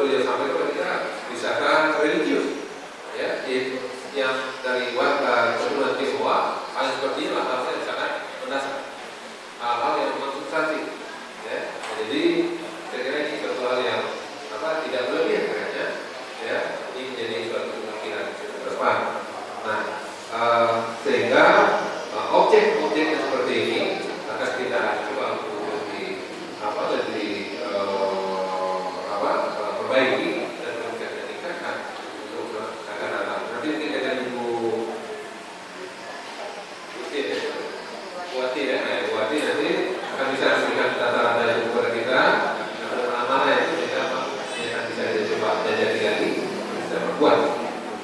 beliau sampaikan kita wisata religius, ya, yang dari warga keturunan Tionghoa, hal seperti ini hal yang sangat mendasar, hal yang memang substansi, ya. Jadi saya kira ini suatu hal yang tidak berlebihan kayaknya, ya. Ini menjadi suatu kemungkinan ke depan. Nah, sehingga objek-objek yang seperti ini akan kita coba untuk perbaiki dan kemudian meningkatkan untuk akan datang. Nanti kita akan Ibu Buati ya, Buati nanti akan bisa memberikan tata-tata itu kepada kita. Mana itu kita akan bisa coba jadi lagi, bisa berbuat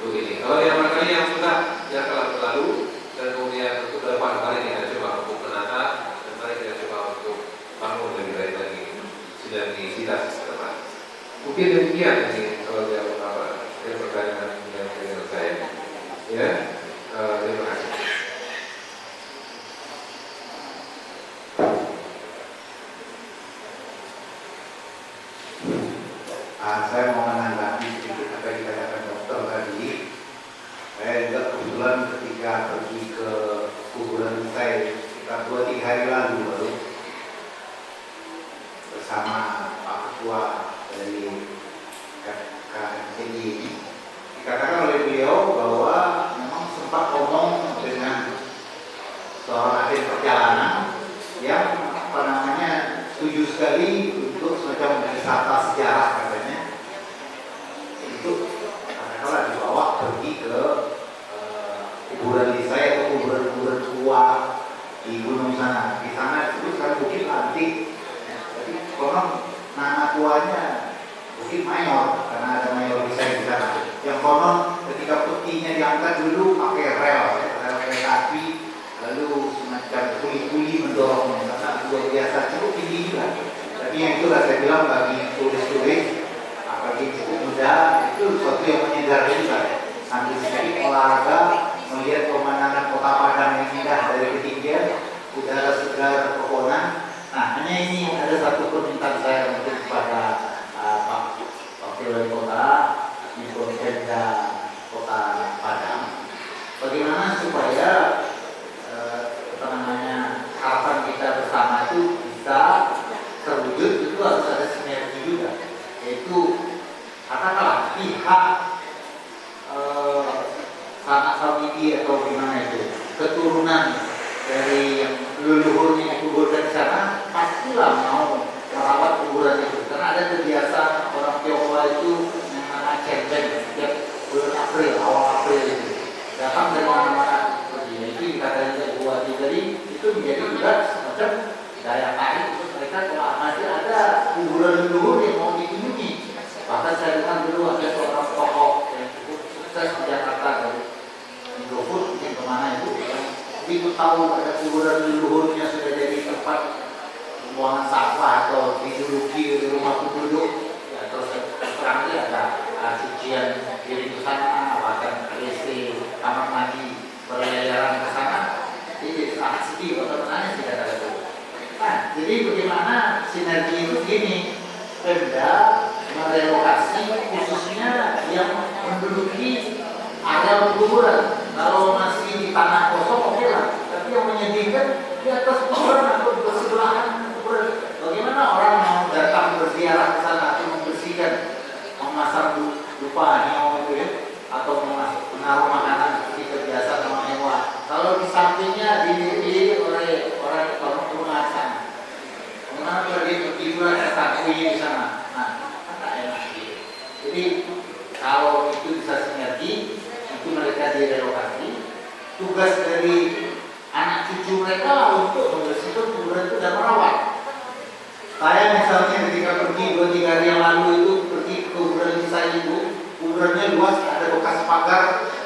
untuk ini. Kalau yang barangkali yang sudah yang telah berlalu dan kemudian untuk ke depan kali kita coba untuk menata dan mari kita coba untuk bangun lebih baik lagi sinergisitas ke depan. Mungkin demikian ini kalau dia pertanyaan yang dengan saya. Ya, terima kasih. Saya mau menanggapi sedikit apa yang dikatakan dokter tadi. Saya juga kebetulan ketika pergi ke kuburan saya sekitar 2-3 hari lalu baru bersama Pak Ketua dari KMCI ini, dikatakan oleh beliau bahwa memang sempat ngomong dengan seorang ahli perjalanan yang setuju sekali untuk semacam wisata sejarah katanya, untuk katakanlah dibawa pergi ke kuburan desa atau kuburan-kuburan tua di gunung sana. Di sana itu kan bukit antik, ya. Jadi konon nama tuanya bukit Mayor karena ada Mayor desa di sana. Yang konon ketika petinya diangkat dulu pakai rel kereta api, lalu semacam kuli-kuli mendorongnya karena luar biasa, cukup tinggi juga. Tapi yang itulah saya bilang bagi turis-turis, bagi cukup muda, itu sesuatu yang menyegarkan juga. Sambil sedikit olahraga, melihat pemandangan kota Padang yang indah dari ketinggian, udara segar, pepohonan. Nah, hanya ini ada satu permintaan saya untuk kepada Pak Wakil Wali Kota di Pemda Kota Padang, bagaimana supaya harapan kita bersama itu bisa terwujud. Itu harus ada sinergi juga, yaitu katakanlah pihak sanak famili atau gimana itu keturunan dari yang leluhurnya dikuburkan di sana pastilah mau merawat kuburan itu, karena ada kebiasaan orang Tionghoa itu yang namanya ceng-ceng setiap bulan April, awal April itu datang dari mana-mana seperti itu dikatakan buat jadi itu menjadi juga semacam daya tarik untuk mereka kalau masih ada kuburan leluhur yang mau dikunjungi. Bahkan saya dengar dulu ada seorang tokoh yang cukup sukses di Jakarta dari Indofood mungkin kemana itu, yang begitu tahu ada kuburan leluhurnya sudah jadi tempat pembuangan sampah atau dijuluki di rumah penduduk, ya, terus terang dia ada cucian diri ke sana, bahkan WC, kamar mandi berlayaran ke sana. Jadi sangat sedih bagaimana tidak ada itu. Nah, jadi bagaimana sinergi itu gini, Pemda merelokasi khususnya yang menduduki area kuburan. Kalau masih di tanah kosong oke lah, tapi yang menyedihkan di atas kuburan atau bersebelahan kuburan. Bagaimana orang mau datang berziarah ke sana atau membersihkan, memasang dupa nyawa itu ya, atau menaruh makanan seperti kebiasaan sama hewan. Kalau di sampingnya dilirik oleh orang rumah sana, bagaimana pergi tiduran di sana? Nah, kan enak gitu. Jadi kalau itu bisa sinergi, itu mereka direlokasi. Tugas dari anak cucu mereka lah untuk membersihkan kuburan itu dan merawat. Saya misalnya ketika pergi 2-3 hari yang lalu itu pergi ke kuburan desa ibu, kuburannya luas, ada bekas pagar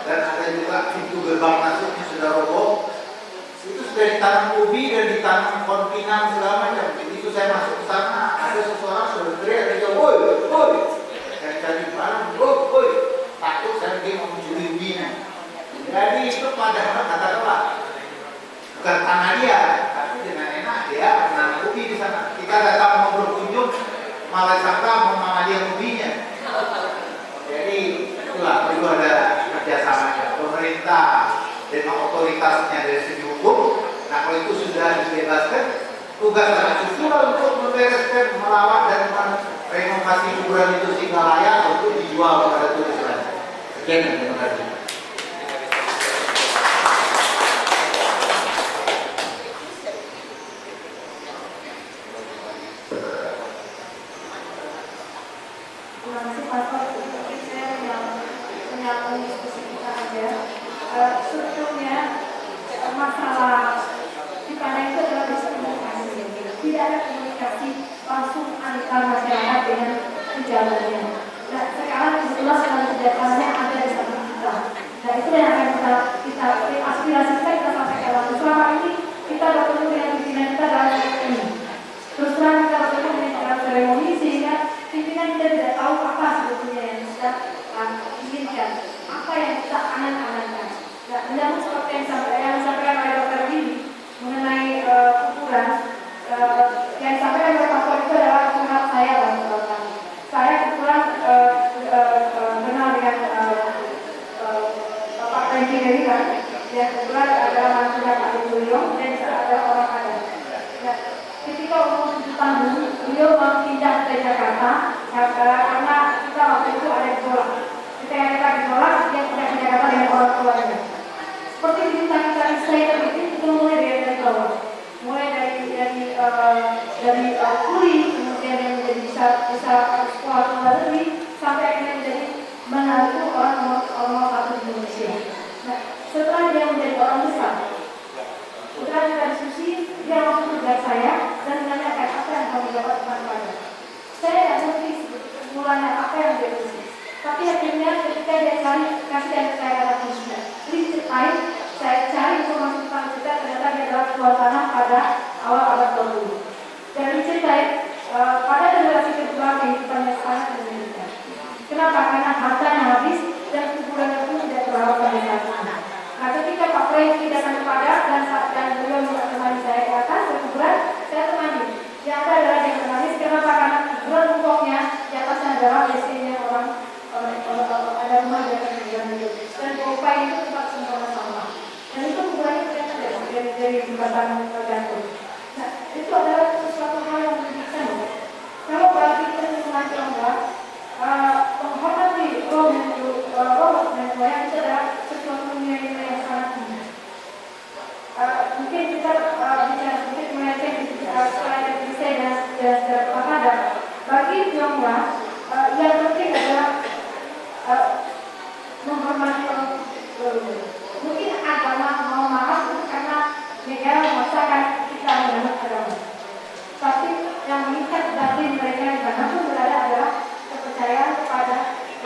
dan ada juga pintu gerbang masuknya sudah roboh. Itu sudah ditanam ubi dan ditanam pohon pinang segala macam. Begitu saya masuk ke sana, ada seseorang sudah teriak, dia woi, woi, saya cari barang, woi, takut saya dia mau mencuri ubinya. Jadi itu padahal katakanlah bukan tanah dia, tapi dengan enak dia menanam ubi di sana. Kita datang mau berkunjung, malah sangka mau mama dia ubinya. kita dengan otoritasnya dari segi hukum. Nah kalau itu sudah dibebaskan, tugas rakyat pula untuk membereskan, merawat dan merenovasi kuburan itu sehingga layak untuk dijual kepada turis lain. Sekian, terima kasih. Terima kasih Pak Tor. Saya menyambung diskusi kita aja. Sebetulnya masalah di sana itu adalah miskomunikasi. Tidak ada komunikasi langsung antar masyarakat dengan pejabatnya. Nah sekarang kebetulan dengan pejabatnya ada di samping kita. Nah itu yang akan kita aspirasi kita sampaikan waktu selama ini kita bertemu dengan pimpinan kita dalam ini. Terus terang kita bertemu dengan dalam seremoni sehingga pimpinan kita tidak tahu apa sebetulnya yang kita inginkan, apa yang kita angan-angankan. Nah, menyambung seperti yang disampaikan oleh Dr. Billy mengenai ukuran, yang disampaikan oleh Pak Tor itu adalah curhat saya Bapak. Saya kebetulan kenal dengan Bapak Ranking ini kan, yang kebetulan adalah mantunya Pak Julio dan juga adalah orang Padang. Nah, ketika umur 7 tahun, beliau pindah ke Jakarta karena kita waktu itu ada gejolak. Ketika kita gejolak, dia pindah ke Jakarta dengan orang tuanya. Seperti diminta-minta saya itu mulai dari bawah, mulai dari kuliah, kemudian yang menjadi bisa sekolah luar negeri, sampai akhirnya menjadi menantu orang nomor 1 di Indonesia. Nah, setelah dia menjadi orang besar, setelah kita diskusi, dia langsung mengejar saya dan menanyakan apa yang kamu dapat pada. Saya tidak ngerti mulanya apa yang dia isi. Tapi akhirnya ketika dia kasih dan saya kata khususnya, please ceritain, saya cari informasi tentang cerita, ternyata dia adalah jual tanah pada awal abad 20. Dan diceritain pada generasi kedua kehidupannya sangat menyedihkan. Kenapa? Karena hartanya habis dan kuburannya pun tidak terawat pada saat itu. Nah ketika Pak Franky datang kepada dan beliau minta temani saya ke atas ke kuburan, saya temani. Yang ada adalah yang menangis. Kenapa? Karena kuburan pokoknya di atasnya adalah WC-nya orang ada rumah di atas kuburan itu. Dan Bopai itu tempat sempurna sama. Dan itu kuburannya ternyata dari jembatan gantung. Nah itu adalah sesuatu hal yang menyedihkan. Kalau berarti kita mencoba menghormati roh dan wayang itu adalah sesuatu nilai-nilai yang sangat tinggi. Mungkin kita bicara sedikit mengenai selain dari saya dan sejarah Padang. Bagi Tionghoa yang penting adalah menghormati orang berumur. Mungkin agama mau maaf karena negara memaksakan kita menganut agama. Tapi yang mengikat batin mereka di mana pun berada adalah kepercayaan kepada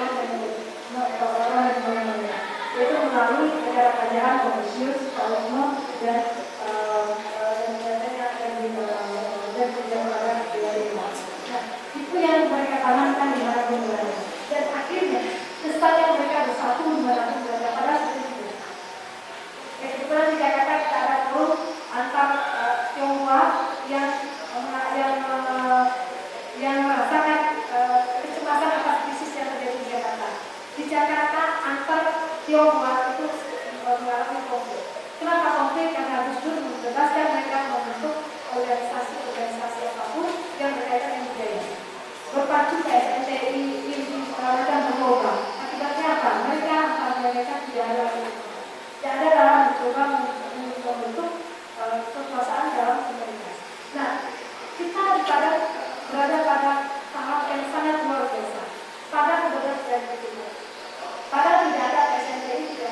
orang yang mereka. Yaitu melalui ajaran-ajaran Konfusius, Taoisme dan itu yang mereka tanamkan di mana pun berada. Dan akhirnya kesan yang mereka bersatu di mana pun berada pada saat itu. Kebetulan di Jakarta kita ada forum antar Tionghoa yang merasakan kecemasan atas krisis yang terjadi di Jakarta. Di Jakarta antar Tionghoa itu mengalami konflik. Kenapa konflik? Karena Gus Dur membebaskan mereka membentuk organisasi apapun yang berkaitan dengan budaya. Berpacu ke SNTI, mereka berubah. Akibatnya apa? Mereka tidak ada dalam mencoba membentuk kekuasaan dalam komunitas. Nah, kita berada pada tahap yang sangat luar biasa. Padahal benar dan betul. Padahal tidak ada SNTI, tidak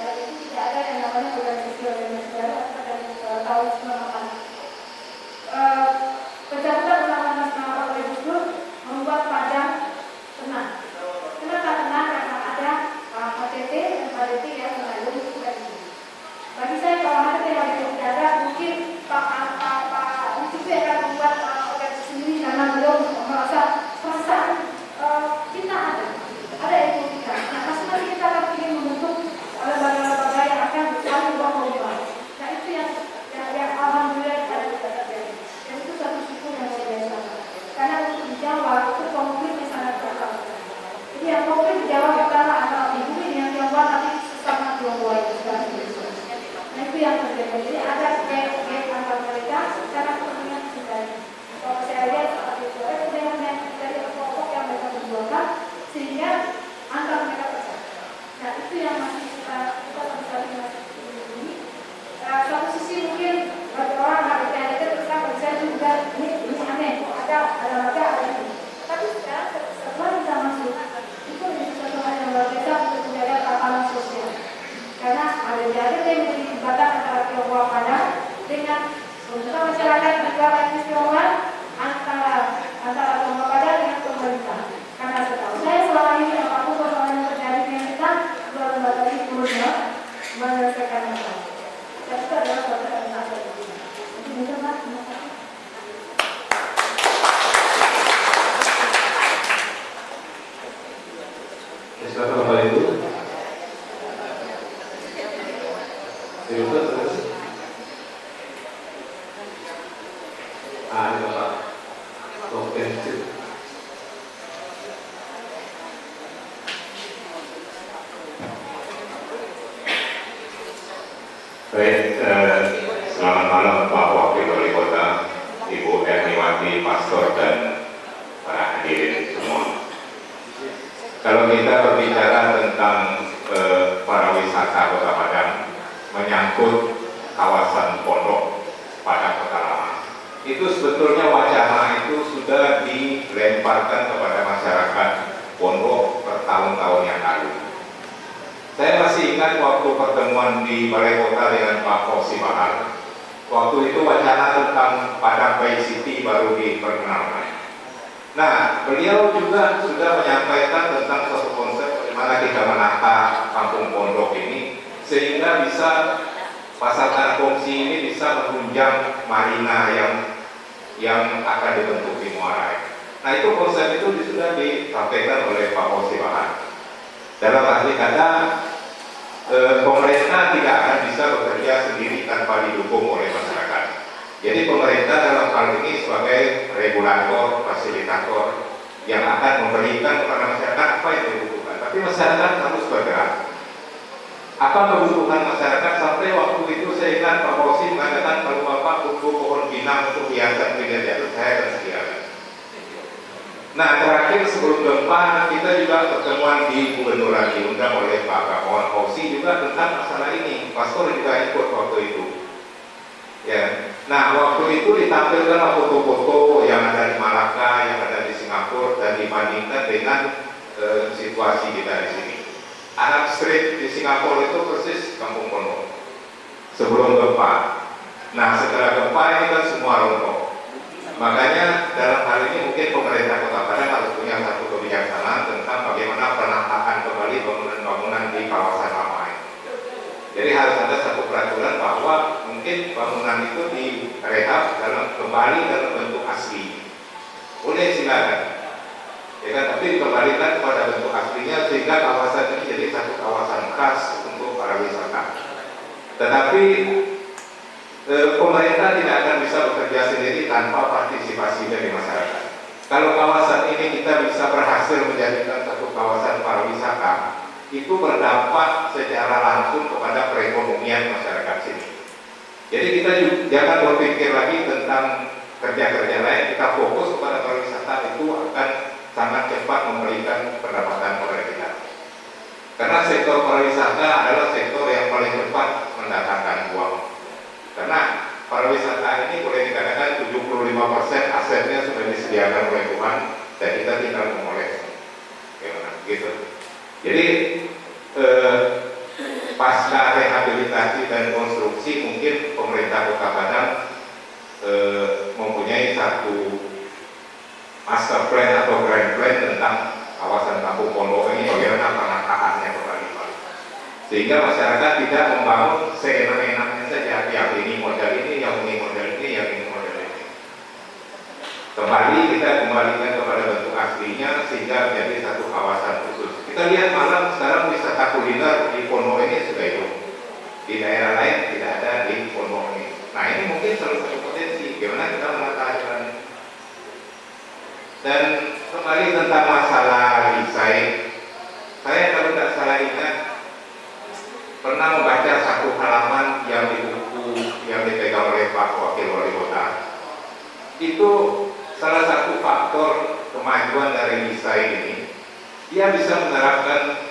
Baik, selamat malam Pak Wakil Wali Kota, Ibu Erniwati, Pastor, dan para hadirin semua. Kalau kita berbicara tentang para wisata Kota Padang, menyangkut kawasan Pondok Padang Kota Lama, itu sebetulnya wacana itu sudah dilemparkan kepada masyarakat Pondok bertahun-tahun yang lalu. Saya masih ingat waktu pertemuan di Balai Kota dengan Pak Fauzi Bahar. Waktu itu wacana tentang Padang Bay City baru diperkenalkan. Nah, beliau juga sudah menyampaikan tentang suatu konsep bagaimana kita menata kampung pondok ini sehingga bisa Pasar Tanah Kongsi ini bisa menunjang marina yang akan dibentuk di Muara. Nah, itu konsep itu sudah disampaikan oleh Pak Fauzi Bahar. Dalam arti kata, pemerintah tidak akan bisa bekerja sendiri tanpa didukung oleh masyarakat. Jadi pemerintah dalam hal ini sebagai regulator, fasilitator yang akan memberikan kepada masyarakat apa yang dibutuhkan. Tapi masyarakat harus bergerak. Apa kebutuhan masyarakat sampai waktu itu saya ingat Pak Fauzi mengatakan kalau Bapak butuh pohon pinang untuk hiasan pinggir jalan saya akan sediakan. Nah, terakhir sebelum gempa kita juga pertemuan di Gubernuran diundang oleh Pak Kapolres Fauzi juga tentang masalah ini. Pastor juga ikut waktu itu. Ya. Nah, waktu itu ditampilkan foto-foto yang ada di Malaka, yang ada di Singapura dan dibandingkan dengan situasi kita di sini. Arab Street di Singapura itu persis kampung pondok sebelum gempa. Nah, setelah gempa ini kan semua runtuh. Makanya dalam hal ini mungkin pemerintah Kota Padang harus punya satu kebijaksanaan tentang bagaimana penataan kembali bangunan-bangunan di kawasan lama ini. Jadi harus ada satu peraturan bahwa mungkin bangunan itu direhab kembali dalam bentuk asli. Boleh silakan, ya kan? Tapi dikembalikan kepada bentuk aslinya sehingga kawasan ini jadi satu kawasan khas untuk para wisata. Tetapi pemerintah tidak akan bisa bekerja sendiri tanpa partisipasi dari masyarakat. Kalau kawasan ini kita bisa berhasil menjadikan satu kawasan pariwisata, itu berdampak secara langsung kepada perekonomian masyarakat sini. Jadi kita jangan berpikir lagi tentang kerja-kerja lain, kita fokus kepada pariwisata itu akan sangat cepat memberikan pendapatan kepada kita. Karena sektor pariwisata adalah sektor yang paling cepat mendatangkan uang. Karena pariwisata ini boleh dikatakan 75% asetnya sudah disediakan oleh Tuhan dan kita tinggal mengoles. Gitu. Jadi pasca rehabilitasi dan konstruksi mungkin pemerintah Kota Padang mempunyai satu master plan atau grand plan tentang kawasan kampung pondok ini bagaimana penataannya kembali. Sehingga masyarakat tidak membangun seenak-enaknya saja, yang ini model ini, yang ini model ini, yang ini model ini. Kembali kita kembalikan kepada bentuk aslinya sehingga menjadi satu kawasan khusus. Kita lihat malam sekarang wisata kuliner di Pondok ini sudah itu. Di daerah lain tidak ada di Pondok ini. Nah, ini mungkin salah satu potensi bagaimana kita menata jalan. Dan kembali tentang masalah desain, saya kalau tidak salah ingat pernah membaca satu halaman yang di buku yang dipegang oleh Pak Wakil Wali Kota. Itu salah satu faktor kemajuan dari desain ini. Dia bisa menerapkan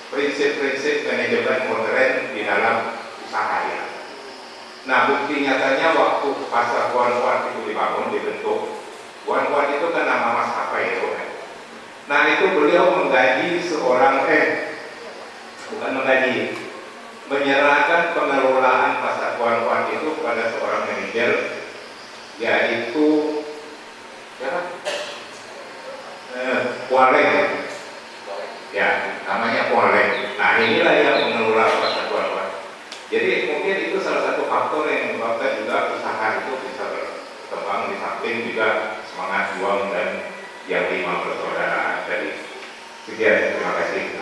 prinsip-prinsip manajemen modern di dalam usahanya. Nah, bukti nyatanya waktu pasar Wan-Wan itu dibangun, dibentuk. Wan-Wan itu kan nama maskapai itu kan. Nah, itu beliau menggaji seorang menyerahkan pengelolaan pasar Wan-Wan itu kepada seorang manajer, yaitu Kualeng, ya namanya Kualeng. Nah, inilah yang mengelola pasar Wan-Wan. Jadi mungkin itu salah satu faktor yang menyebabkan juga usaha itu bisa berkembang, di samping juga semangat juang dan yang 5 bersaudara tadi. Sekian, terima kasih.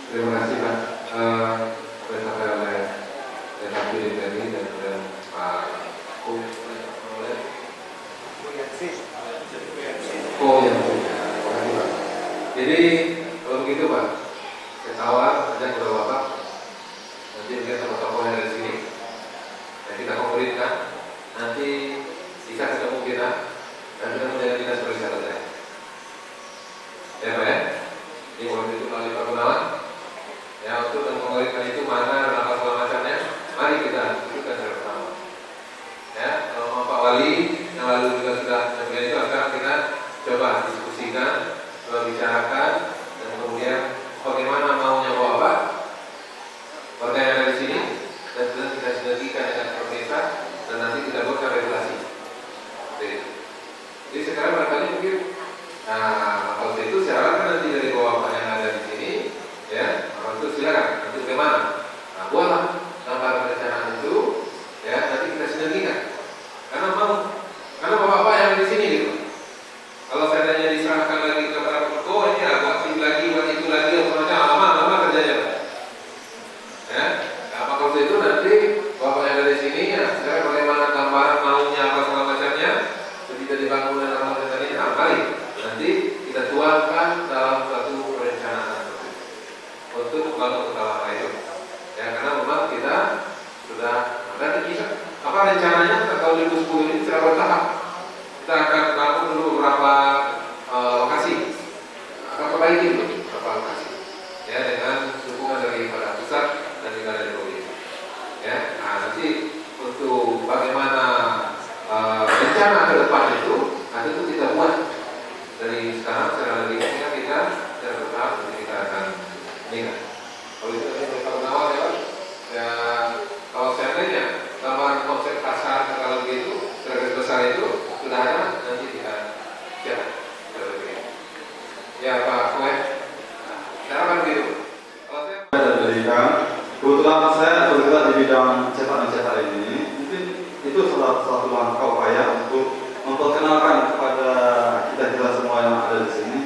Terima kasih Pak. Apa yang disampaikan oleh Pak Hadirin tadi dan Pak Oh ya, jadi kalau begitu Pak, saya tawar ajak kepada Bapak, nanti lihat tokoh-tokoh yang ada di sini, dan kita konkretkan, nanti bisa ketemu kita, dan kita menjadi dinas pariwisata saya. Ya Pak ya, ini waktu itu melalui Pak Gunawan, ya untuk mengkonkretkan itu mana dan apa segala macamnya, mari kita dudukkan secara pertama. Ya, kalau Pak Wali yang lalu juga sudah menyampaikan itu, sekarang kita coba diskusikan, coba bicarakan, dan kemudian bagaimana maunya Bapak, warga yang ada di sini, dan kemudian kita sinergikan dengan pemerintah, dan nanti kita buatkan regulasi. Jadi sekarang barangkali mungkin, nah kalau itu saya harapkan nanti dari Bapak yang ada di sini, ya, kalau itu silakan, nanti bagaimana? Nah, buatlah gambar perencanaan itu, ya, nanti kita sinergikan. Karena bapak-bapak yang ada di sini gitu. Kalau seandainya diserahkan lagi kepada ketua, ini buat ini lagi, buat itu lagi, macam lama kerjanya. Ya, apa kalau itu nanti bapak yang ada di sini, ya, sekarang bagaimana gambaran maunya apa segala macamnya, ketika dibangun dan apa tadi, mari nanti kita tuangkan dalam satu perencanaan untuk membangun kota itu. Ya, karena memang kita sudah ada kisah. Apa rencananya tahun 2010 ini secara bertahap kita akan bangun dulu beberapa lokasi, akan perbaiki dulu beberapa lokasi, ya, dengan dukungan dari pada pusat dan juga dari provinsi. Ya, nah nanti untuk bagaimana rencana ke depan itu, nanti itu kita buat dari sekarang secara lebih kita secara bertahap nanti kita akan meningkat. Kalau itu nanti kita awal ya, ya kalau seandainya gambaran konsep pasar kalau begitu, garis besar itu sudah ada, nanti kita jalan. Ya Pak Kue, cara kan begitu. Kalau saya berikan, kebetulan saya bergerak di bidang cetak ini, mungkin itu salah satu langkah upaya untuk memperkenalkan kepada kita semua yang ada di sini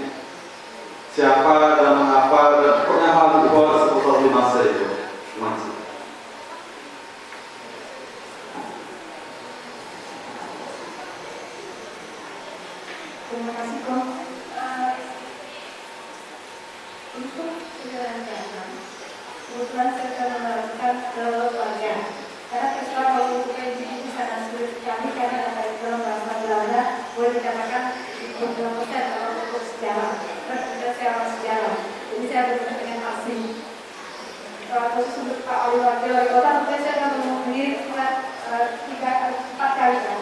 siapa dan mengapa dan pokoknya hal di bawah seputar di masa itu. Terima kasih Kom. Untuk penyelenggaraan, kebetulan saya akan menerangkan ke warga. Karena setelah kalau untuk LGBTQ sangat sulit sekali karena data itu dalam bahasa Belanda boleh dikatakan 20% kalau untuk sejarah, sejarah. Jadi saya bertemu dengan asing. Khusus untuk Pak Wali Kota, mungkin saya akan menghubungi 4 kali kan.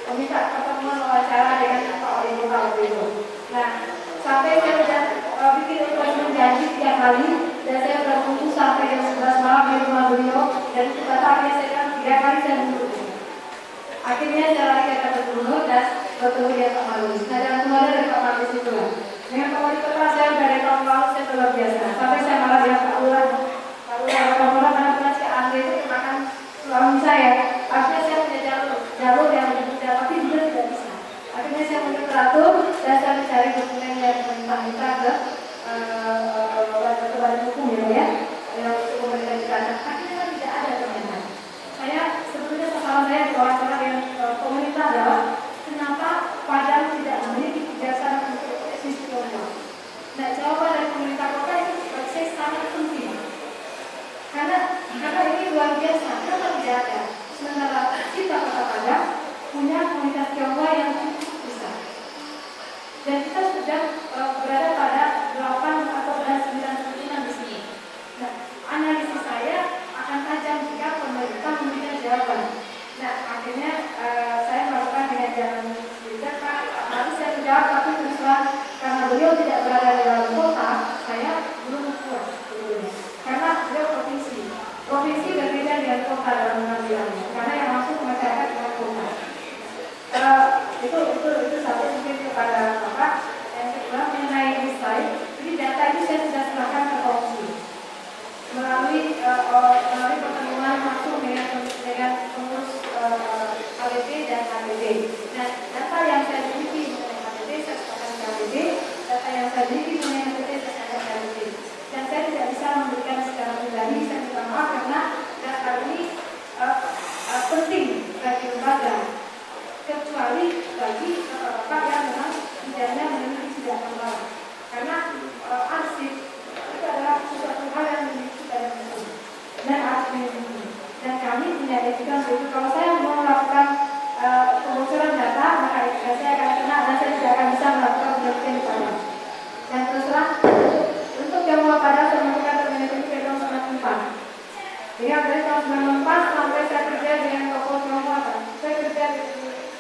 Meminta pertemuan wawancara dengan Pak Wali Kota waktu itu. Nah, sampai saya sudah bikin janji 3 kali dan saya sudah tunggu sampai jam 11 malam di rumah beliau dan akhirnya saya kan 3 kali saya duduk. Akhirnya saya lagi ke gubernur dan bertemu dengan Pak Malis. Nah, dan kemudian dari Pak Malis itu lah. Dengan Pak Wali Kota saya dari tahun lalu saya luar biasa. Sampai saya malah bilang Pak Lurah karena si Andre itu makan suami saya. Akhirnya saya punya jalur yang lebih mudah, tapi juga tidak bisa. Akhirnya saya mengatur dan saya mencari dokumen yang minta ke badan hukum ya, yang untuk pemerintah di sana. Akhirnya kan tidak ada ternyata. Saya sebetulnya persoalan saya di wawancara dengan pemerintah adalah kenapa Padang tidak memiliki kebiasaan untuk eksis kolonial. Nah, jawaban dari pemerintah kota itu bagi saya sangat penting. Karena ini luar biasa, kenapa tidak ada? Sementara kita kota Padang punya komunitas Tionghoa yang cukup besar. Dan kita sudah berada pada 8 atau 9 keturunan di sini. Nah, analisis saya akan tajam jika pemerintah memberikan jawaban. Nah, akhirnya saya melakukan dengan jalan sendiri. Pak, harus saya menjawab, tapi terus terang karena beliau tidak berada di dalam kota, saya belum puas sebetulnya. Karena beliau provinsi. Provinsi berbeda dengan kota dalam pengambilannya. Karena yang masuk ke masyarakat dengan kota. Itu satu mungkin kepada Bapak. Yang kedua mengenai desain, jadi data ini saya sudah serahkan ke komisi melalui pertemuan langsung dengan pengurus KBP dan KBP. Nah, data yang saya miliki mengenai KBP saya serahkan ke KBP, data yang saya miliki mengenai KBP saya serahkan ke KBP. Dan saya tidak bisa memberikan secara pribadi, saya minta maaf karena data ini penting bagi lembaga, kecuali bagi Lihat dari tahun 94 sampai saya kerja dengan toko Tionghoa. Saya kerja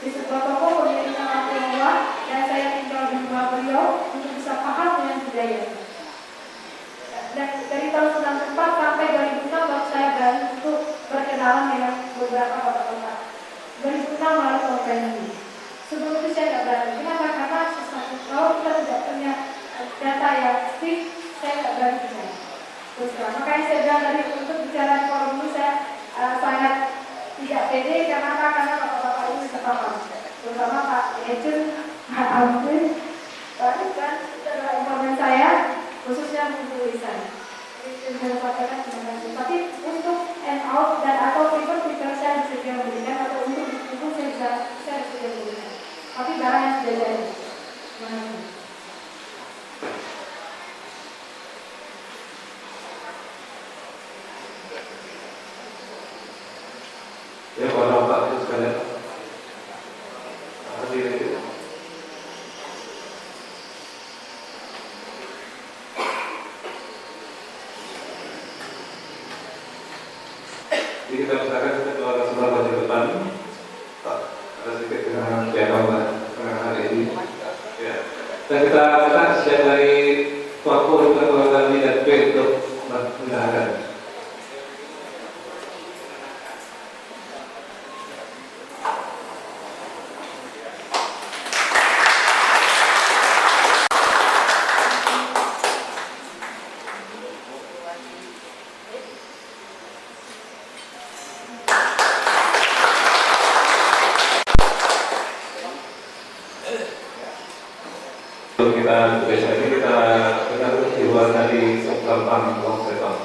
di sebuah toko pemilik nama Tionghoa dan saya tinggal di rumah beliau untuk bisa paham dengan budaya. Dan dari tahun 94 sampai 2006 baru saya berani untuk berkenalan dengan beberapa kota-kota. 2006 lalu konferensi. Sebelum itu saya tidak berani. Kenapa? Karena kalau kita tidak punya data yang fix, saya tidak berani percaya. Terus makanya saya bilang tadi untuk bicara di forum ini saya sangat tidak pede. Kenapa? Karena bapak-bapak ini terpapar. Terutama Pak Ecun, Pak Amrin. Tadi kan itu adalah informan saya, khususnya untuk tulisan. Ini saya sampaikan terima kasih. Tapi untuk end out dan atau paper saya bisa memberikan atau untuk buku saya bisa memberikan. Tapi barang yang sudah jadi. Terima kasih. Ya, kalau Pak itu sekalian. Hadir itu. Jadi kita usahakan kita keluarga sebelah bagian depan. Pak, ada sedikit dengan pengen hari ini. Ya. Dan kita siap dari Tuaku dan keluarga ini dan B untuk mendengarkan. Kita besok ini kita terus di luar dari Gampang Longsetan.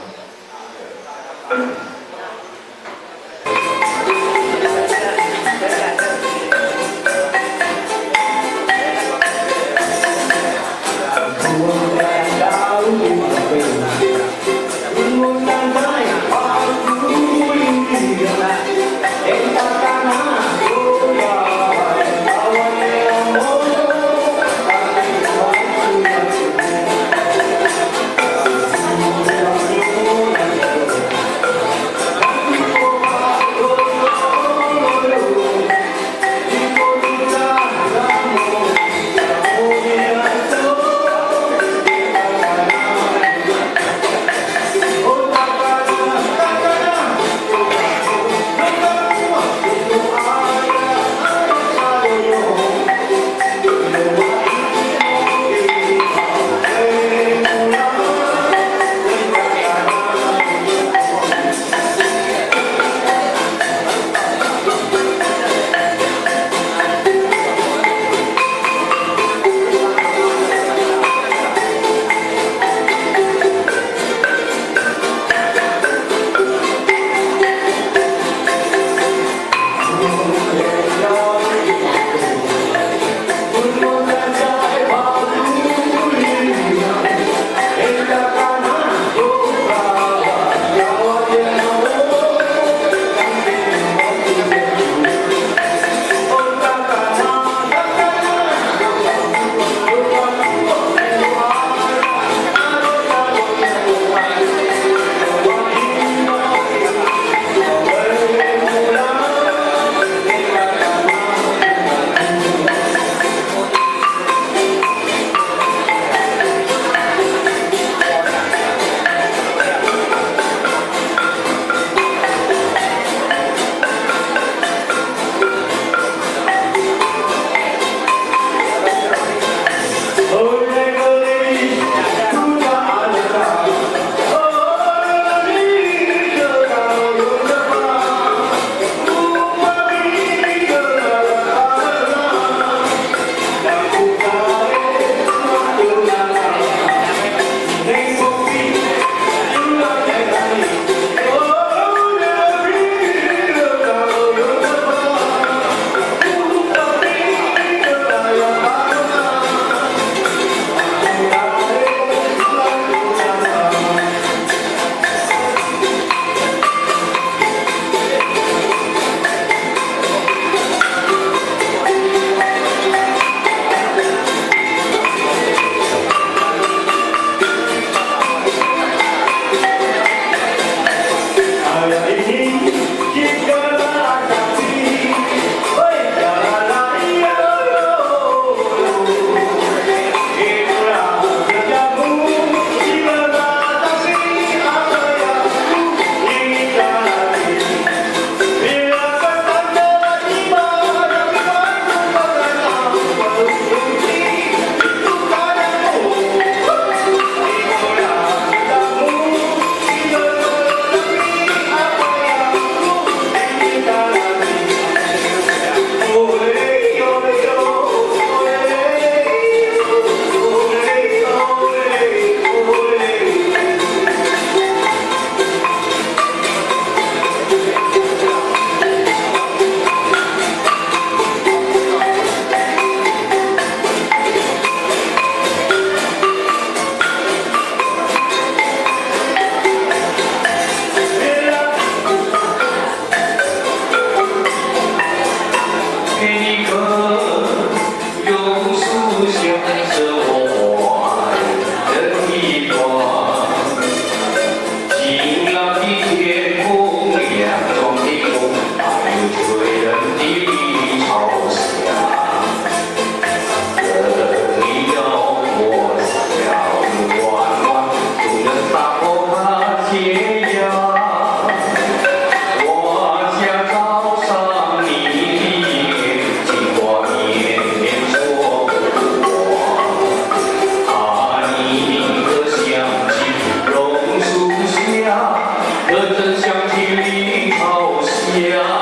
歌声响起里朝霞。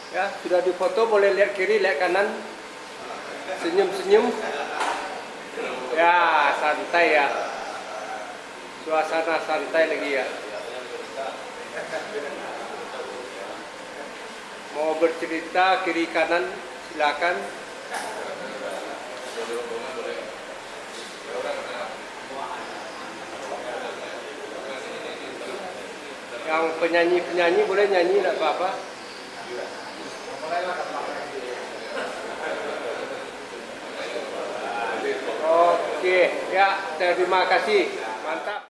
Ya, sudah difoto, boleh lihat kiri, lihat kanan. Senyum-senyum. Ya, santai ya. Suasana santai lagi ya. Mau bercerita kiri kanan, silakan. Yang penyanyi-penyanyi boleh nyanyi, tidak apa-apa. Oke, ya, terima kasih. Mantap.